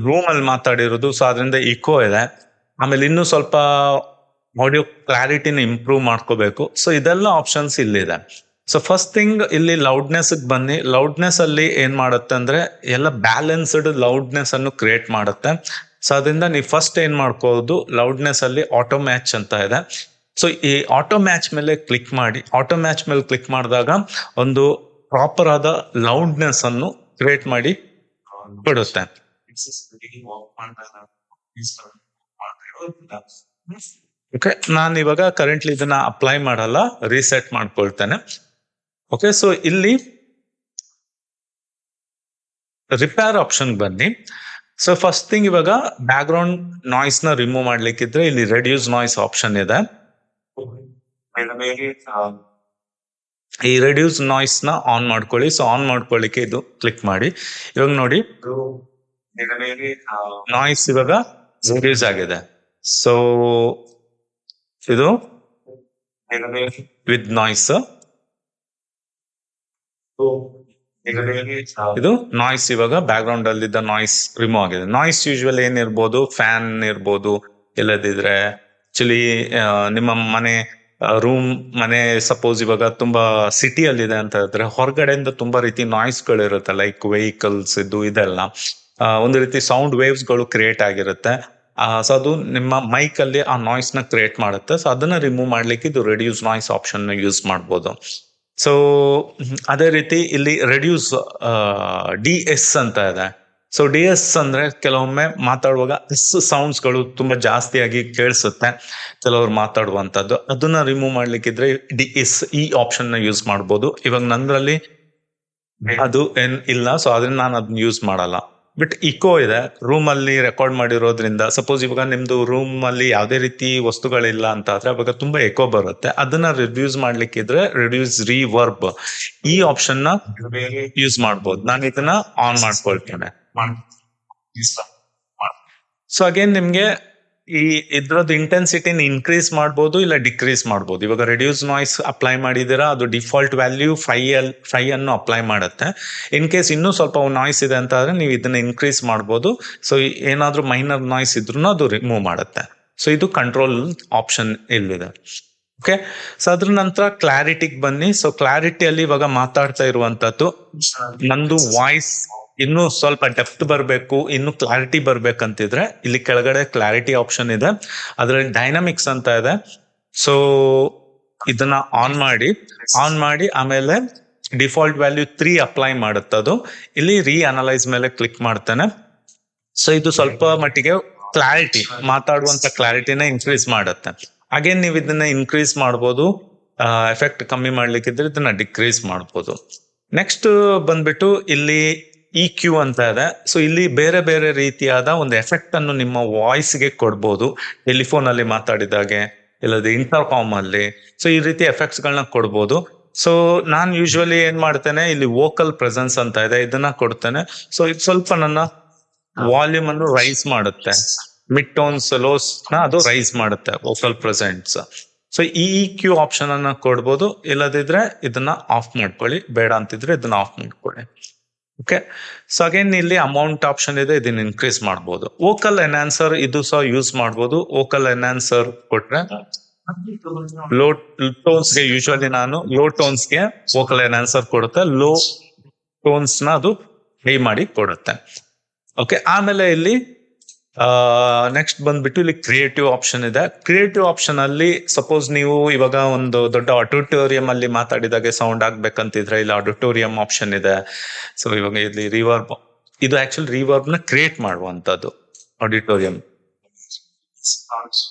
ರೂಮ್ ಅಲ್ಲಿ ಮಾತಾಡಿರೋದು, ಸೊ ಅದರಿಂದ ಇಕೋ ಇದೆ. ಆಮೇಲೆ ಇನ್ನು ಸ್ವಲ್ಪ ಆಡಿಯೋ ಕ್ಲಾರಿಟಿನ ಇಂಪ್ರೂವ್ ಮಾಡ್ಕೋಬೇಕು. ಸೊ ಇದೆಲ್ಲ ಆಪ್ಷನ್ಸ್ ಇಲ್ಲಿದೆ. ಸೊ ಫಸ್ಟ್ ಥಿಂಗ್ ಇಲ್ಲಿ ಲೌಡ್ನೆಸ್ ಬನ್ನಿ. ಲೌಡ್ನೆಸ್ ಅಲ್ಲಿ ಏನ್ ಮಾಡುತ್ತೆ ಅಂದ್ರೆ ಎಲ್ಲ ಬ್ಯಾಲೆನ್ಸ್ಡ್ ಲೌಡ್ನೆಸ್ ಅನ್ನು ಕ್ರಿಯೇಟ್ ಮಾಡುತ್ತೆ. ಸೊ ಅದರಿಂದ ನೀವು ಫಸ್ಟ್ ಏನ್ ಮಾಡ್ಕೋದು, ಲೌಡ್ನೆಸ್ ಅಲ್ಲಿ ಆಟೋ ಮ್ಯಾಚ್ ಅಂತ ಇದೆ. ಸೊ ಈ ಆಟೋ ಮ್ಯಾಚ್ ಮೇಲೆ ಕ್ಲಿಕ್ ಮಾಡಿ. ಆಟೋ ಮ್ಯಾಚ್ ಮೇಲೆ ಕ್ಲಿಕ್ ಮಾಡಿದಾಗ ಒಂದು ಪ್ರಾಪರ್ ಆದ ಲೌಡ್ನೆಸ್ ಅನ್ನು ಕ್ರಿಯೇಟ್ ಮಾಡಿ ಕೊಡುತ್ತೆ. ಓಕೆ, ನಾನು ಇವಾಗ ಕರೆಂಟ್ಲಿ ಇದನ್ನ ಅಪ್ಲೈ ಮಾಡಲ್ಲ, ರೀಸೆಟ್ ಮಾಡ್ಕೊಳ್ತೇನೆ. ಓಕೆ, ಸೊ ಇಲ್ಲಿ ರಿಪೇರ್ ಆಪ್ಷನ್ ಬನ್ನಿ. ಸೊ ಫಸ್ಟ್ ಥಿಂಗ್ ಇವಾಗ ಬ್ಯಾಕ್ ಗ್ರೌಂಡ್ ನಾಯ್ಸ್ ನ ರಿಮೂವ್ ಮಾಡ್ಲಿಕ್ಕಿದ್ರೆ ಇಲ್ಲಿ ರೆಡ್ಯೂಸ್ ನಾಯ್ಸ್ ಆಪ್ಷನ್ ಇದೆ. ಈ ರೆಡ್ಯೂಸ್ ನಾಯ್ಸ್ ನ ಆನ್ ಮಾಡ್ಕೊಳ್ಳಿ. ಸೊ ಆನ್ ಮಾಡ್ಕೊಳ್ಳಿಕ್ಕೆ ಇದು ಕ್ಲಿಕ್ ಮಾಡಿ. ಇವಾಗ ನೋಡಿ ನಾಯ್ಸ್ ಇವಾಗ ರೆಡ್ಯೂಸ್ ಆಗಿದೆ. ಸೊ ಇದು ವಿತ್ ನಾಯ್ಸ್, ಇದು ನಾಯ್ಸ್ ಇವಾಗ ಬ್ಯಾಕ್ ಗ್ರೌಂಡ್ ಅಲ್ಲಿ ಇದ್ದ ನಾಯ್ಸ್ ರಿಮೂವ್ ಆಗಿದೆ. ನಾಯ್ಸ್ ಯೂಶುವಲ್ ಏನಿರ್ಬೋದು, ಫ್ಯಾನ್ ಇರ್ಬೋದು, ಇಲ್ಲದಿದ್ರೆ ಆಕ್ಚುಲಿ ನಿಮ್ಮ ರೂಮ್ ಮನೆ ಸಪೋಸ್ ಇವಾಗ ತುಂಬಾ ಸಿಟಿಯಲ್ಲಿ ಇದೆ ಅಂತ ಹೇಳಿದ್ರೆ ಹೊರಗಡೆಯಿಂದ ತುಂಬಾ ರೀತಿ ನಾಯ್ಸ್ ಗಳು ಇರುತ್ತೆ, ಲೈಕ್ ವೆಹಿಕಲ್ಸ್ ಇದೆಲ್ಲ ಒಂದು ರೀತಿ ಸೌಂಡ್ ವೇವ್ಸ್ ಗಳು ಕ್ರಿಯೇಟ್ ಆಗಿರುತ್ತೆ. ಸೊ ಅದು ನಿಮ್ಮ ಮೈಕ್ ಅಲ್ಲಿ ಆ ನಾಯ್ಸ್ ನ ಕ್ರಿಯೇಟ್ ಮಾಡುತ್ತೆ. ಸೊ ಅದನ್ನ ರಿಮೂವ್ ಮಾಡ್ಲಿಕ್ಕೆ ಇದು ರೆಡ್ಯೂಸ್ ನಾಯ್ಸ್ ಆಪ್ಷನ್ ಯೂಸ್ ಮಾಡ್ಬೋದು. ಸೊ ಅದೇ ರೀತಿ ಇಲ್ಲಿ ರೆಡ್ಯೂಸ್ DS ಅಂತ ಇದೆ. ಸೊ DS ಅಂದ್ರೆ ಕೆಲವೊಮ್ಮೆ ಮಾತಾಡುವಾಗ ಸೌಂಡ್ಸ್ ಗಳು ತುಂಬಾ ಜಾಸ್ತಿಯಾಗಿ ಕೇಳಿಸುತ್ತೆ ಕೆಲವರು ಮಾತಾಡುವಂತದ್ದು. ಅದನ್ನ ರಿಮೂವ್ ಮಾಡ್ಲಿಕ್ಕಿದ್ರೆ DS ಈ ಆಪ್ಷನ್ ನ ಯೂಸ್ ಮಾಡ್ಬೋದು. ಇವಾಗ ನಂದ್ರಲ್ಲಿ ಅದು ಏನ್ ಇಲ್ಲ, ಸೊ ಅದನ್ನ ನಾನು ಅದನ್ನ ಯೂಸ್ ಮಾಡಲ್ಲ. ಬಟ್ ಇಕೋ ಇದೆ, ರೂಮ್ ಅಲ್ಲಿ ರೆಕಾರ್ಡ್ ಮಾಡಿರೋದ್ರಿಂದ ಸಪೋಸ್ ಇವಾಗ ನಿಮ್ದು ರೂಮ್ ಅಲ್ಲಿ ಯಾವುದೇ ರೀತಿ ವಸ್ತುಗಳಿಲ್ಲ ಅಂತ ಆದ್ರೆ ಅವಾಗ ತುಂಬಾ ಎಕೋ ಬರುತ್ತೆ. ಅದನ್ನ ರಿಡ್ಯೂಸ್ ಮಾಡ್ಲಿಕ್ಕಿದ್ರೆ ರಿಡ್ಯೂಸ್ ರಿವರ್ಬ್ ಈ ಆಪ್ಷನ್ ನ ಯೂಸ್ ಮಾಡ್ಬೋದು. ನಾನು ಇದನ್ನ ಆನ್ ಮಾಡ್ಕೊಳ್ತೇನೆ. ಸೊ ಅಗೇನ್ ನಿಮ್ಗೆ ಈ ಇದ್ರದ್ದು ಇಂಟೆನ್ಸಿಟಿನ ಇನ್ಕ್ರೀಸ್ ಮಾಡ್ಬೋದು ಇಲ್ಲ ಡಿಕ್ರೀಸ್ ಮಾಡ್ಬೋದು. ಇವಾಗ ರೆಡ್ಯೂಸ್ ನಾಯ್ಸ್ ಅಪ್ಲೈ ಮಾಡಿದಿರಾ, ಅದು ಡಿಫಾಲ್ಟ್ ವ್ಯಾಲ್ಯೂ 5 ಅನ್ನು ಅಪ್ಲೈ ಮಾಡುತ್ತೆ. ಇನ್ ಕೇಸ್ ಇನ್ನೂ ಸ್ವಲ್ಪ ನಾಯ್ಸ್ ಇದೆ ಅಂತ ಆದ್ರೆ ನೀವು ಇದನ್ನ ಇನ್ಕ್ರೀಸ್ ಮಾಡ್ಬೋದು. ಸೊ ಏನಾದ್ರೂ ಮೈನರ್ ನಾಯ್ಸ್ ಇದ್ರೂ ಅದು ರಿಮೂವ್ ಮಾಡುತ್ತೆ. ಸೊ ಇದು ಕಂಟ್ರೋಲ್ ಆಪ್ಷನ್ ಇಲ್ಲಿದೆ. ಓಕೆ, ಸೊ ಅದ್ರ ನಂತರ ಕ್ಲಾರಿಟಿಗೆ ಬನ್ನಿ. ಸೊ ಕ್ಲಾರಿಟಿಯಲ್ಲಿ ಇವಾಗ ಮಾತಾಡ್ತಾ ಇರುವಂತದ್ದು ನಂದು ವಾಯ್ಸ್ ಇನ್ನು ಸ್ವಲ್ಪ ಡೆಪ್ತ್ ಬರಬೇಕು, ಇನ್ನು ಕ್ಲಾರಿಟಿ ಬರ್ಬೇಕಂತಿದ್ರೆ ಇಲ್ಲಿ ಕೆಳಗಡೆ ಕ್ಲಾರಿಟಿ ಆಪ್ಷನ್ ಇದೆ, ಅದ್ರಲ್ಲಿ ಡೈನಾಮಿಕ್ಸ್ ಅಂತ ಇದೆ. ಸೊ ಇದನ್ನ ಆನ್ ಮಾಡಿ ಆಮೇಲೆ ಡಿಫಾಲ್ಟ್ ವ್ಯಾಲ್ಯೂ 3 ಅಪ್ಲೈ ಮಾಡುತ್ತದು. ಇಲ್ಲಿ ಅನಲೈಸ್ ಮೇಲೆ ಕ್ಲಿಕ್ ಮಾಡ್ತೇನೆ. ಸೊ ಇದು ಸ್ವಲ್ಪ ಮಟ್ಟಿಗೆ ಕ್ಲಾರಿಟಿ, ಮಾತಾಡುವಂತ ಕ್ಲಾರಿಟಿನ ಇನ್ಕ್ರೀಸ್ ಮಾಡುತ್ತೆ. ಅಗೇನ್ ನೀವು ಇದನ್ನ ಇನ್ಕ್ರೀಸ್ ಮಾಡ್ಬೋದು, ಎಫೆಕ್ಟ್ ಕಮ್ಮಿ ಮಾಡ್ಲಿಕ್ಕಿದ್ರೆ ಇದನ್ನ ಡಿಕ್ರೀಸ್ ಮಾಡ್ಬೋದು. ನೆಕ್ಸ್ಟ್ ಬಂದ್ಬಿಟ್ಟು ಇಲ್ಲಿ EQ ಅಂತ ಇದೆ. ಸೊ ಇಲ್ಲಿ ಬೇರೆ ಬೇರೆ ರೀತಿಯಾದ ಒಂದು ಎಫೆಕ್ಟ್ ಅನ್ನು ನಿಮ್ಮ ವಾಯ್ಸ್ಗೆ ಕೊಡ್ಬೋದು. ಟೆಲಿಫೋನ್ ಅಲ್ಲಿ ಮಾತಾಡಿದಾಗೆ, ಇಲ್ಲದೆ ಇಂಟರ್ಕಾಮ್ ಅಲ್ಲಿ, ಸೊ ಈ ರೀತಿ ಎಫೆಕ್ಟ್ಸ್ ಗಳನ್ನ ಕೊಡ್ಬೋದು. ಸೊ ನಾನ್ ಯೂಶುವಲಿ ಏನ್ ಮಾಡ್ತೇನೆ, ಇಲ್ಲಿ ವೋಕಲ್ ಪ್ರೆಸೆನ್ಸ್ ಅಂತ ಇದೆ, ಇದನ್ನ ಕೊಡ್ತೇನೆ. ಸೊ ಇದು ಸ್ವಲ್ಪ ನನ್ನ ವಾಲ್ಯೂಮ್ ಅನ್ನು ರೈಸ್ ಮಾಡುತ್ತೆ, ಮಿಡ್ ಟೋನ್ಸ್ ಲೋಸ್ ನ ಅದು ರೈಸ್ ಮಾಡುತ್ತೆ ವೋಕಲ್ ಪ್ರೆಸೆನ್ಸ್. ಸೊ ಈ EQ ಆಪ್ಷನ್ ಅನ್ನ ಕೊಡ್ಬೋದು, ಇಲ್ಲದಿದ್ರೆ ಇದನ್ನ ಆಫ್ ಮಾಡ್ಕೊಳ್ಳಿ, ಬೇಡ ಅಂತಿದ್ರೆ ಇದನ್ನ ಆಫ್ ಮಾಡ್ಕೊಳ್ಳಿ. ಓಕೆ, ಸೊ ಅಗೇನ್ ಇಲ್ಲಿ ಅಮೌಂಟ್ ಆಪ್ಷನ್ ಇದೆ, ಇದನ್ನ ಇನ್ಕ್ರೀಸ್ ಮಾಡ್ಬೋದು. ವೋಕಲ್ ಎನ್ಹಾನ್ಸರ್ ಇದು ಸಹ ಯೂಸ್ ಮಾಡ್ಬೋದು. ವೋಕಲ್ ಎನ್ಹಾನ್ಸರ್ ಕೊಟ್ರೆ ಲೋ ಟೋನ್ಸ್ಗೆ ಯೂಶುವಲಿ ನಾನು ಲೋ ಟೋನ್ಸ್ಗೆ ವೋಕಲ್ ಎನ್ಹಾನ್ಸರ್ ಕೊಡುತ್ತೆ, ಲೋ ಟೋನ್ಸ್ ನ ಅದು ಹೈ ಮಾಡಿ ಕೊಡುತ್ತೆ. ಓಕೆ, ಆಮೇಲೆ ಇಲ್ಲಿ ನೆಕ್ಸ್ಟ್ ಬಂದ್ಬಿಟ್ಟು ಇಲ್ಲಿ ಕ್ರಿಯೇಟಿವ್ ಆಪ್ಷನ್ ಇದೆ. ಕ್ರಿಯೇಟಿವ್ ಆಪ್ಷನ್ ಅಲ್ಲಿ ಸಪೋಸ್ ನೀವು ಇವಾಗ ಒಂದು ದೊಡ್ಡ ಆಡಿಟೋರಿಯಂ ಅಲ್ಲಿ ಮಾತಾಡಿದಾಗೆ ಸೌಂಡ್ ಆಗ್ಬೇಕಂತಿದ್ರೆ ಇಲ್ಲಿ ಆಡಿಟೋರಿಯಂ ಆಪ್ಷನ್ ಇದೆ. ಸೊ ಇವಾಗ ಇಲ್ಲಿ ರಿವರ್ಬ್, ಇದು ಆಕ್ಚುಲಿ ರಿವರ್ಬ್ ನ ಕ್ರಿಯೇಟ್ ಮಾಡುವಂತದ್ದು ಆಡಿಟೋರಿಯಂ.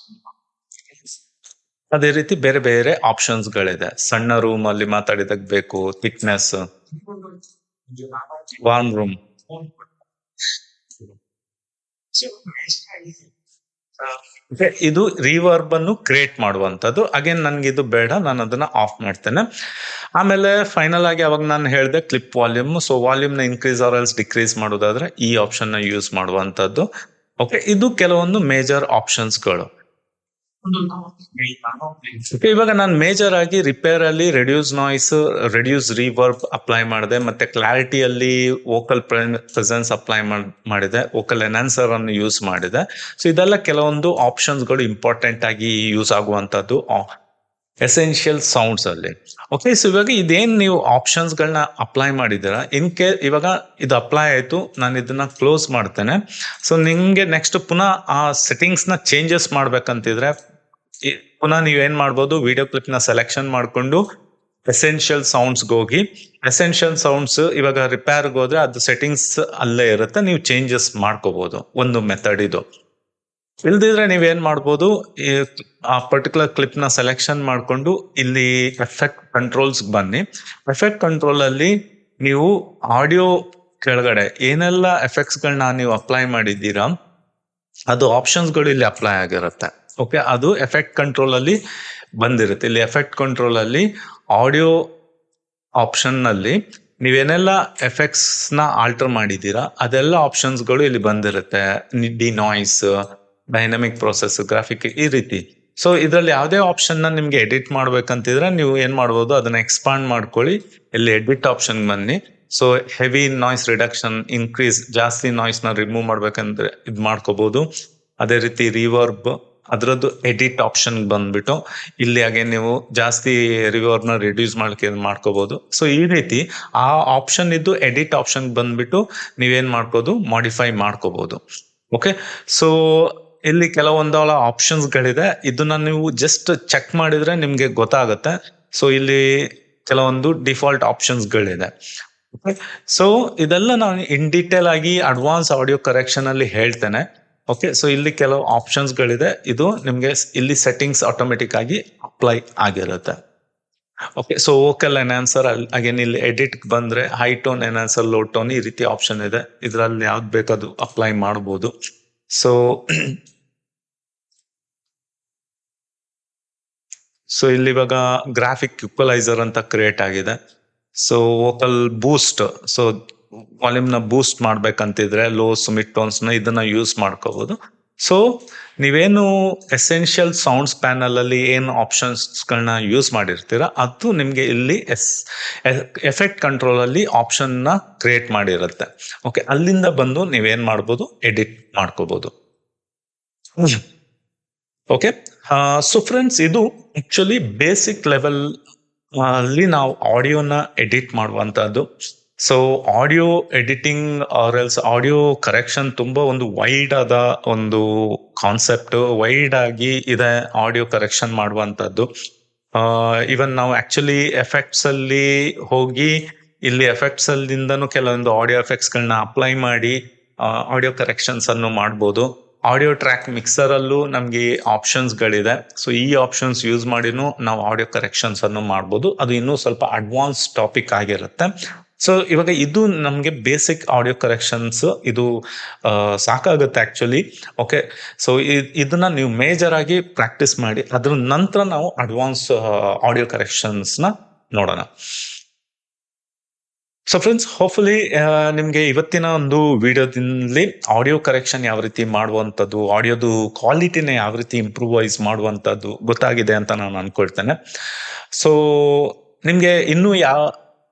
ಅದೇ ರೀತಿ ಬೇರೆ ಬೇರೆ ಆಪ್ಷನ್ಸ್ ಗಳಿದೆ. ಸಣ್ಣ ರೂಮ್ ಅಲ್ಲಿ ಮಾತಾಡಿದಾಗ ಬೇಕು, ಥಿಕ್ನೆಸ್, ವಾರ್ಮ್ ರೂಮ್. ಇದು ರಿವರ್ಬ್ ಅನ್ನು ಕ್ರಿಯೇಟ್ ಮಾಡುವಂತದ್ದು. ಅಗೇನ್ ನನ್ಗೆ ಇದು ಬೇಡ, ನಾನು ಅದನ್ನ ಆಫ್ ಮಾಡ್ತೇನೆ. ಆಮೇಲೆ ಫೈನಲ್ ಆಗಿ ಅವಾಗ ನಾನು ಹೇಳಿದೆ ಕ್ಲಿಪ್ ವಾಲ್ಯೂಮ್. ಸೊ ವಾಲ್ಯೂಮ್ ನ ಇನ್ಕ್ರೀಸ್ ಆರ್ ಎಲ್ಸ್ ಡಿಕ್ರೀಸ್ ಮಾಡೋದಾದ್ರೆ ಈ ಆಪ್ಷನ್ ನ ಯೂಸ್ ಮಾಡುವಂತದ್ದು. ಓಕೆ, ಇದು ಕೆಲವೊಂದು ಮೇಜರ್ ಆಪ್ಷನ್ಸ್ ಗಳು. ಇವಾಗ ನಾನು ಮೇಜರ್ ಆಗಿ ರಿಪೇರ್ ಅಲ್ಲಿ reduce noise, reduce reverb apply ಮಾಡಿದೆ, ಮತ್ತೆ ಕ್ಲಾರಿಟಿಯಲ್ಲಿ ವೋಕಲ್ ಪ್ರೆಸೆನ್ಸ್ ಅಪ್ಲೈ ಮಾಡಿದೆ, ವೋಕಲ್ ಎನ್ಹಾನ್ಸರ್ ಅನ್ನು ಯೂಸ್ ಮಾಡಿದೆ. ಸೊ ಇದೆಲ್ಲ ಕೆಲವೊಂದು ಆಪ್ಷನ್ಸ್ ಗಳು ಇಂಪಾರ್ಟೆಂಟ್ ಆಗಿ ಯೂಸ್ ಆಗುವಂತದ್ದು ಎಸೆನ್ಷಿಯಲ್ ಸೌಂಡ್ಸ್ ಅಲ್ಲಿ. ಓಕೆ, ಸೊ ಇವಾಗ ಇದೇನ್ ನೀವು ಆಪ್ಷನ್ಸ್ ಗಳನ್ನ ಅಪ್ಲೈ ಮಾಡಿದ್ದೀರಾ, ಇವಾಗ ಇದು ಅಪ್ಲೈ ಆಯ್ತು, ನಾನು ಇದನ್ನ ಕ್ಲೋಸ್ ಮಾಡ್ತೇನೆ. ಸೊ ನಿಮ್ಗೆ ನೆಕ್ಸ್ಟ್ ಪುನಃ ಆ ಸೆಟ್ಟಿಂಗ್ಸ್ ನ ಚೇಂಜಸ್ ಮಾಡ್ಬೇಕಂತಿದ್ರೆ ಪುನಃ ನೀವೇನ್ ಮಾಡ್ಬೋದು, ವಿಡಿಯೋ ಕ್ಲಿಪ್ ನ ಸೆಲೆಕ್ಷನ್ ಮಾಡ್ಕೊಂಡು ಎಸೆನ್ಷಿಯಲ್ ಸೌಂಡ್ಸ್ ಹೋಗಿ, ಎಸೆನ್ಷಿಯಲ್ ಸೌಂಡ್ಸ್ ಇವಾಗ ರಿಪೇರ್ಗೆ ಹೋದ್ರೆ ಅದು ಸೆಟ್ಟಿಂಗ್ಸ್ ಅಲ್ಲೇ ಇರುತ್ತೆ, ನೀವು ಚೇಂಜಸ್ ಮಾಡ್ಕೋಬಹುದು. ಒಂದು ಮೆಥಡ್ ಇದು. ಇಲ್ದಿದ್ರೆ ನೀವೇನ್ ಮಾಡ್ಬೋದು, ಆ ಪರ್ಟಿಕ್ಯುಲರ್ ಕ್ಲಿಪ್ ನ ಸೆಲೆಕ್ಷನ್ ಮಾಡ್ಕೊಂಡು ಇಲ್ಲಿ ಎಫೆಕ್ಟ್ ಕಂಟ್ರೋಲ್ಸ್ ಬನ್ನಿ. ಎಫೆಕ್ಟ್ ಕಂಟ್ರೋಲ್ ಅಲ್ಲಿ ನೀವು ಆಡಿಯೋ ಕೆಳಗಡೆ ಏನೆಲ್ಲ ಎಫೆಕ್ಟ್ಸ್ ಗಳನ್ನ ನೀವು ಅಪ್ಲೈ ಮಾಡಿದ್ದೀರಾ ಅದು ಆಪ್ಷನ್ಸ್ ಗಳು ಇಲ್ಲಿ ಅಪ್ಲೈ ಆಗಿರುತ್ತೆ. ಓಕೆ, ಅದು ಎಫೆಕ್ಟ್ ಕಂಟ್ರೋಲ್ ಅಲ್ಲಿ ಬಂದಿರುತ್ತೆ. ಇಲ್ಲಿ ಎಫೆಕ್ಟ್ ಕಂಟ್ರೋಲ್ ಅಲ್ಲಿ ಆಡಿಯೋ ಆಪ್ಷನ್ ನಲ್ಲಿ ನೀವೇನೆಲ್ಲ ಎಫೆಕ್ಟ್ಸ್ ನ ಆಲ್ಟರ್ ಮಾಡಿದ್ದೀರಾ ಅದೆಲ್ಲ ಆಪ್ಷನ್ಸ್ ಗಳು ಇಲ್ಲಿ ಬಂದಿರುತ್ತೆ. D noise, dynamic process, graphic, ಈ ರೀತಿ. ಸೊ ಇದ್ರಲ್ಲಿ ಯಾವುದೇ ಆಪ್ಷನ್ ನ ನಿಮ್ಗೆ ಎಡಿಟ್ ಮಾಡ್ಬೇಕಂತಿದ್ರೆ ನೀವು ಏನ್ ಮಾಡ್ಬೋದು, ಅದನ್ನ ಎಕ್ಸ್ಪಾಂಡ್ ಮಾಡ್ಕೊಳ್ಳಿ. ಇಲ್ಲಿ ಎಡಿಟ್ ಆಪ್ಷನ್ ಬನ್ನಿ. So heavy noise reduction, increase, ಜಾಸ್ತಿ ನಾಯ್ಸ್ ನ ರಿಮೂವ್ ಮಾಡ್ಬೇಕಂದ್ರೆ ಇದ್ ಮಾಡ್ಕೋಬಹುದು. ಅದೇ ರೀತಿ ರಿವರ್ಬ್, ಅದರದ್ದು ಎಡಿಟ್ ಆಪ್ಷನ್ ಬಂದ್ಬಿಟ್ಟು ಇಲ್ಲಿ ಹಾಗೆ ನೀವು ಜಾಸ್ತಿ ರಿವರ್ಬ್ ನ ರಿಡ್ಯೂಸ್ ಮಾಡ್ಲಿಕ್ಕೆ ಮಾಡ್ಕೋಬಹುದು. ಸೊ ಈ ರೀತಿ ಆ ಆಪ್ಷನ್ ಇದ್ದು ಎಡಿಟ್ ಆಪ್ಷನ್ ಬಂದ್ಬಿಟ್ಟು ನೀವೇನ್ ಮಾಡ್ಬೋದು, ಮಾಡಿಫೈ ಮಾಡ್ಕೋಬಹುದು. ಓಕೆ, ಸೊ ಇಲ್ಲಿ ಕೆಲವೊಂದು ಆಪ್ಷನ್ಸ್ ಗಳಿದೆ, ಇದನ್ನ ನೀವು ಜಸ್ಟ್ ಚೆಕ್ ಮಾಡಿದ್ರೆ ನಿಮ್ಗೆ ಗೊತ್ತಾಗುತ್ತೆ. ಸೊ ಇಲ್ಲಿ ಕೆಲವೊಂದು ಡಿಫಾಲ್ಟ್ ಆಪ್ಷನ್ಸ್ ಗಳಿದೆ. ಸೊ ಇದೆಲ್ಲ ನಾನು ಇನ್ ಡೀಟೇಲ್ ಆಗಿ ಅಡ್ವಾನ್ಸ್ ಆಡಿಯೋ ಕರೆಕ್ಷನ್ ಅಲ್ಲಿ ಹೇಳ್ತೇನೆ. ಓಕೆ, ಸೊ ಇಲ್ಲಿ ಕೆಲವು ಆಪ್ಷನ್ಸ್ ಗಳಿದೆ, ಇದು ನಿಮ್ಗೆ ಇಲ್ಲಿ ಸೆಟ್ಟಿಂಗ್ಸ್ ಆಟೋಮೆಟಿಕ್ ಆಗಿ ಅಪ್ಲೈ ಆಗಿರುತ್ತೆ. Okay, so vocal enhancer again ಇಲ್ಲಿ ಎಡಿಟ್ ಬಂದ್ರೆ high tone enhancer, low tone, ಈ ರೀತಿ ಆಪ್ಷನ್ ಇದೆ. ಇದ್ರಲ್ಲಿ ಯಾವ್ದು ಬೇಕದು ಅಪ್ಲೈ ಮಾಡಬಹುದು. ಸೊ ಇಲ್ಲಿ ಇವಾಗ ಗ್ರಾಫಿಕ್ ಈಕ್ವಲೈಸರ್ ಅಂತ ಕ್ರಿಯೇಟ್ ಆಗಿದೆ. ಸೊ ವೋಕಲ್ ಬೂಸ್ಟ್, ಸೊ ವಾಲ್ಯೂಮ್ ನ ಬೂಸ್ಟ್ ಮಾಡ್ಬೇಕಂತಿದ್ರೆ ಲೋಸ್, ಮಿಡ್ ಟೋನ್ಸ್ ನ ಇದನ್ನ ಯೂಸ್ ಮಾಡ್ಕೋಬಹುದು. ಸೊ ನೀವೇನು ಎಸೆನ್ಷಿಯಲ್ ಸೌಂಡ್ಸ್ ಪ್ಯಾನಲ್ ಅಲ್ಲಿ ಏನು ಆಪ್ಷನ್ಸ್ಗಳನ್ನ ಯೂಸ್ ಮಾಡಿರ್ತೀರ ಅದು ನಿಮಗೆ ಇಲ್ಲಿ ಎಫೆಕ್ಟ್ ಕಂಟ್ರೋಲ್ ಅಲ್ಲಿ ಆಪ್ಷನ್ ನ ಕ್ರಿಯೇಟ್ ಮಾಡಿರುತ್ತೆ. ಓಕೆ, ಅಲ್ಲಿಂದ ಬಂದು ನೀವೇನ್ ಮಾಡ್ಬೋದು, ಎಡಿಟ್ ಮಾಡ್ಕೋಬಹುದು. ಓಕೆ, ಸೊ ಫ್ರೆಂಡ್ಸ್, ಇದು ಆಕ್ಚುಲಿ ಬೇಸಿಕ್ ಲೆವೆಲ್ ಅಲ್ಲಿ ನಾವು ಆಡಿಯೋನ ಎಡಿಟ್ ಮಾಡುವಂತದ್ದು. So audio editing or else audio correction ತುಂಬಾ ಒಂದು ವೈಡ್ ಆದ ಒಂದು ಕಾನ್ಸೆಪ್ಟ್, ವೈಡ್ ಆಗಿ ಇದೆ ಆಡಿಯೋ ಕರೆಕ್ಷನ್ ಮಾಡುವಂತದ್ದು. ಇವನ್ ನಾವು ಆಕ್ಚುಲಿ ಎಫೆಕ್ಟ್ಸ್ ಅಲ್ಲಿ ಹೋಗಿ ಇಲ್ಲಿ ಎಫೆಕ್ಟ್ಸ್ ಅಲ್ಲಿಂದನೂ ಕೆಲವೊಂದು ಆಡಿಯೋ ಎಫೆಕ್ಟ್ಸ್ ಗಳನ್ನ ಅಪ್ಲೈ ಮಾಡಿ ಆಡಿಯೋ ಕರೆಕ್ಷನ್ಸ್ ಅನ್ನು ಮಾಡ್ಬೋದು. ಆಡಿಯೋ ಟ್ರ್ಯಾಕ್ ಮಿಕ್ಸರ್ ಅಲ್ಲೂ ನಮ್ಗೆ ಆಪ್ಷನ್ಸ್ ಗಳಿದೆ. ಸೊ ಈ ಆಪ್ಷನ್ಸ್ ಯೂಸ್ ಮಾಡಿನೂ ನಾವು ಆಡಿಯೋ ಕರೆಕ್ಷನ್ಸ್ ಅನ್ನು ಮಾಡ್ಬೋದು. ಅದು ಇನ್ನೂ ಸ್ವಲ್ಪ ಅಡ್ವಾನ್ಸ್ ಟಾಪಿಕ್ ಆಗಿರುತ್ತೆ. ಸೊ ಇವಾಗ ಇದು ನಮ್ಗೆ ಬೇಸಿಕ್ ಆಡಿಯೋ ಕರೆಕ್ಷನ್ಸ್ ಇದು ಸಾಕಾಗುತ್ತೆ ಆಕ್ಚುಲಿ. ಓಕೆ, ಸೊ ಇದನ್ನ ನೀವು ಮೇಜರ್ ಆಗಿ ಪ್ರಾಕ್ಟೀಸ್ ಮಾಡಿ, ಅದ್ರ ನಂತರ ನಾವು ಅಡ್ವಾನ್ಸ್ ಆಡಿಯೋ ಕರೆಕ್ಷನ್ಸ್ ನ ನೋಡೋಣ. ಸೊ ಫ್ರೆಂಡ್ಸ್, ಹೋಪ್ಫುಲಿ ನಿಮ್ಗೆ ಇವತ್ತಿನ ಒಂದು ವಿಡಿಯೋದಲ್ಲಿ ಆಡಿಯೋ ಕರೆಕ್ಷನ್ ಯಾವ ರೀತಿ ಮಾಡುವಂಥದ್ದು, ಆಡಿಯೋದು ಕ್ವಾಲಿಟಿನ ಯಾವ ರೀತಿ ಇಂಪ್ರೂವೈಸ್ ಮಾಡುವಂಥದ್ದು ಗೊತ್ತಾಗಿದೆ ಅಂತ ನಾನು ಅನ್ಕೊಳ್ತೇನೆ. ಸೊ ನಿಮ್ಗೆ ಇನ್ನೂ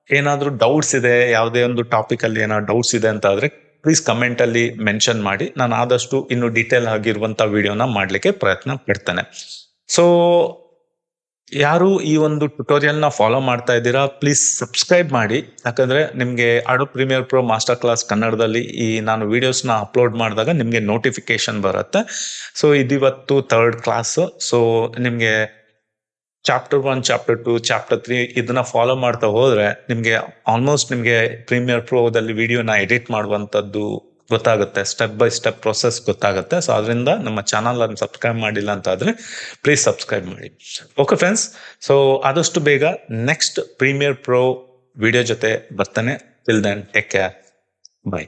ಏನಾದ್ರೂ ಡೌಟ್ಸ್ ಇದೆ, ಯಾವುದೇ ಒಂದು ಟಾಪಿಕ್ ಅಲ್ಲಿ ಏನಾದ್ರು ಡೌಟ್ಸ್ ಇದೆ ಅಂತ ಆದ್ರೆ ಪ್ಲೀಸ್ ಕಮೆಂಟ್ ಅಲ್ಲಿ ಮೆನ್ಷನ್ ಮಾಡಿ. ನಾನು ಆದಷ್ಟು ಇನ್ನು ಡೀಟೇಲ್ ಆಗಿರುವಂತ ವಿಡಿಯೋನ ಮಾಡ್ಲಿಕ್ಕೆ ಪ್ರಯತ್ನ ಪಡ್ತೇನೆ. ಸೊ ಯಾರು ಈ ಒಂದು ಟ್ಯುಟೋರಿಯಲ್ ನ ಫಾಲೋ ಮಾಡ್ತಾ ಇದ್ದೀರಾ, ಪ್ಲೀಸ್ ಸಬ್ಸ್ಕ್ರೈಬ್ ಮಾಡಿ. ಯಾಕಂದ್ರೆ ನಿಮ್ಗೆ Adobe Premiere Pro master class ಕನ್ನಡದಲ್ಲಿ ಈ ನಾನು ವಿಡಿಯೋಸ್ ನ ಅಪ್ಲೋಡ್ ಮಾಡಿದಾಗ ನಿಮ್ಗೆ ನೋಟಿಫಿಕೇಶನ್ ಬರುತ್ತೆ. ಸೊ ಇದಿವತ್ತು 3rd ಕ್ಲಾಸ್. ಸೊ ನಿಮ್ಗೆ ಚಾಪ್ಟರ್ 1, ಚಾಪ್ಟರ್ 2, ಚಾಪ್ಟರ್ 3 ಇದನ್ನ ಫಾಲೋ ಮಾಡ್ತಾ ಹೋದ್ರೆ ನಿಮ್ಗೆ ಆಲ್ಮೋಸ್ಟ್ ನಿಮ್ಗೆ ಪ್ರೀಮಿಯರ್ ಪ್ರೋದಲ್ಲಿ ವಿಡಿಯೋನ ಎಡಿಟ್ ಮಾಡುವಂತದ್ದು ಗೊತ್ತಾಗುತ್ತೆ, ಸ್ಟೆಪ್ ಬೈ ಸ್ಟೆಪ್ ಪ್ರೊಸೆಸ್ ಗೊತ್ತಾಗುತ್ತೆ. ಸೊ ಅದರಿಂದ ನಮ್ಮ ಚಾನಲ್ ಅನ್ನು ಸಬ್ಸ್ಕ್ರೈಬ್ ಮಾಡಿಲ್ಲ ಅಂತ ಆದ್ರೆ ಪ್ಲೀಸ್ ಸಬ್ಸ್ಕ್ರೈಬ್ ಮಾಡಿ. ಓಕೆ ಫ್ರೆಂಡ್ಸ್, ಸೊ ಆದಷ್ಟು ಬೇಗ ನೆಕ್ಸ್ಟ್ ಪ್ರೀಮಿಯರ್ ಪ್ರೋ ವಿಡಿಯೋ ಜೊತೆ ಬರ್ತೇನೆ. Till then take care, by.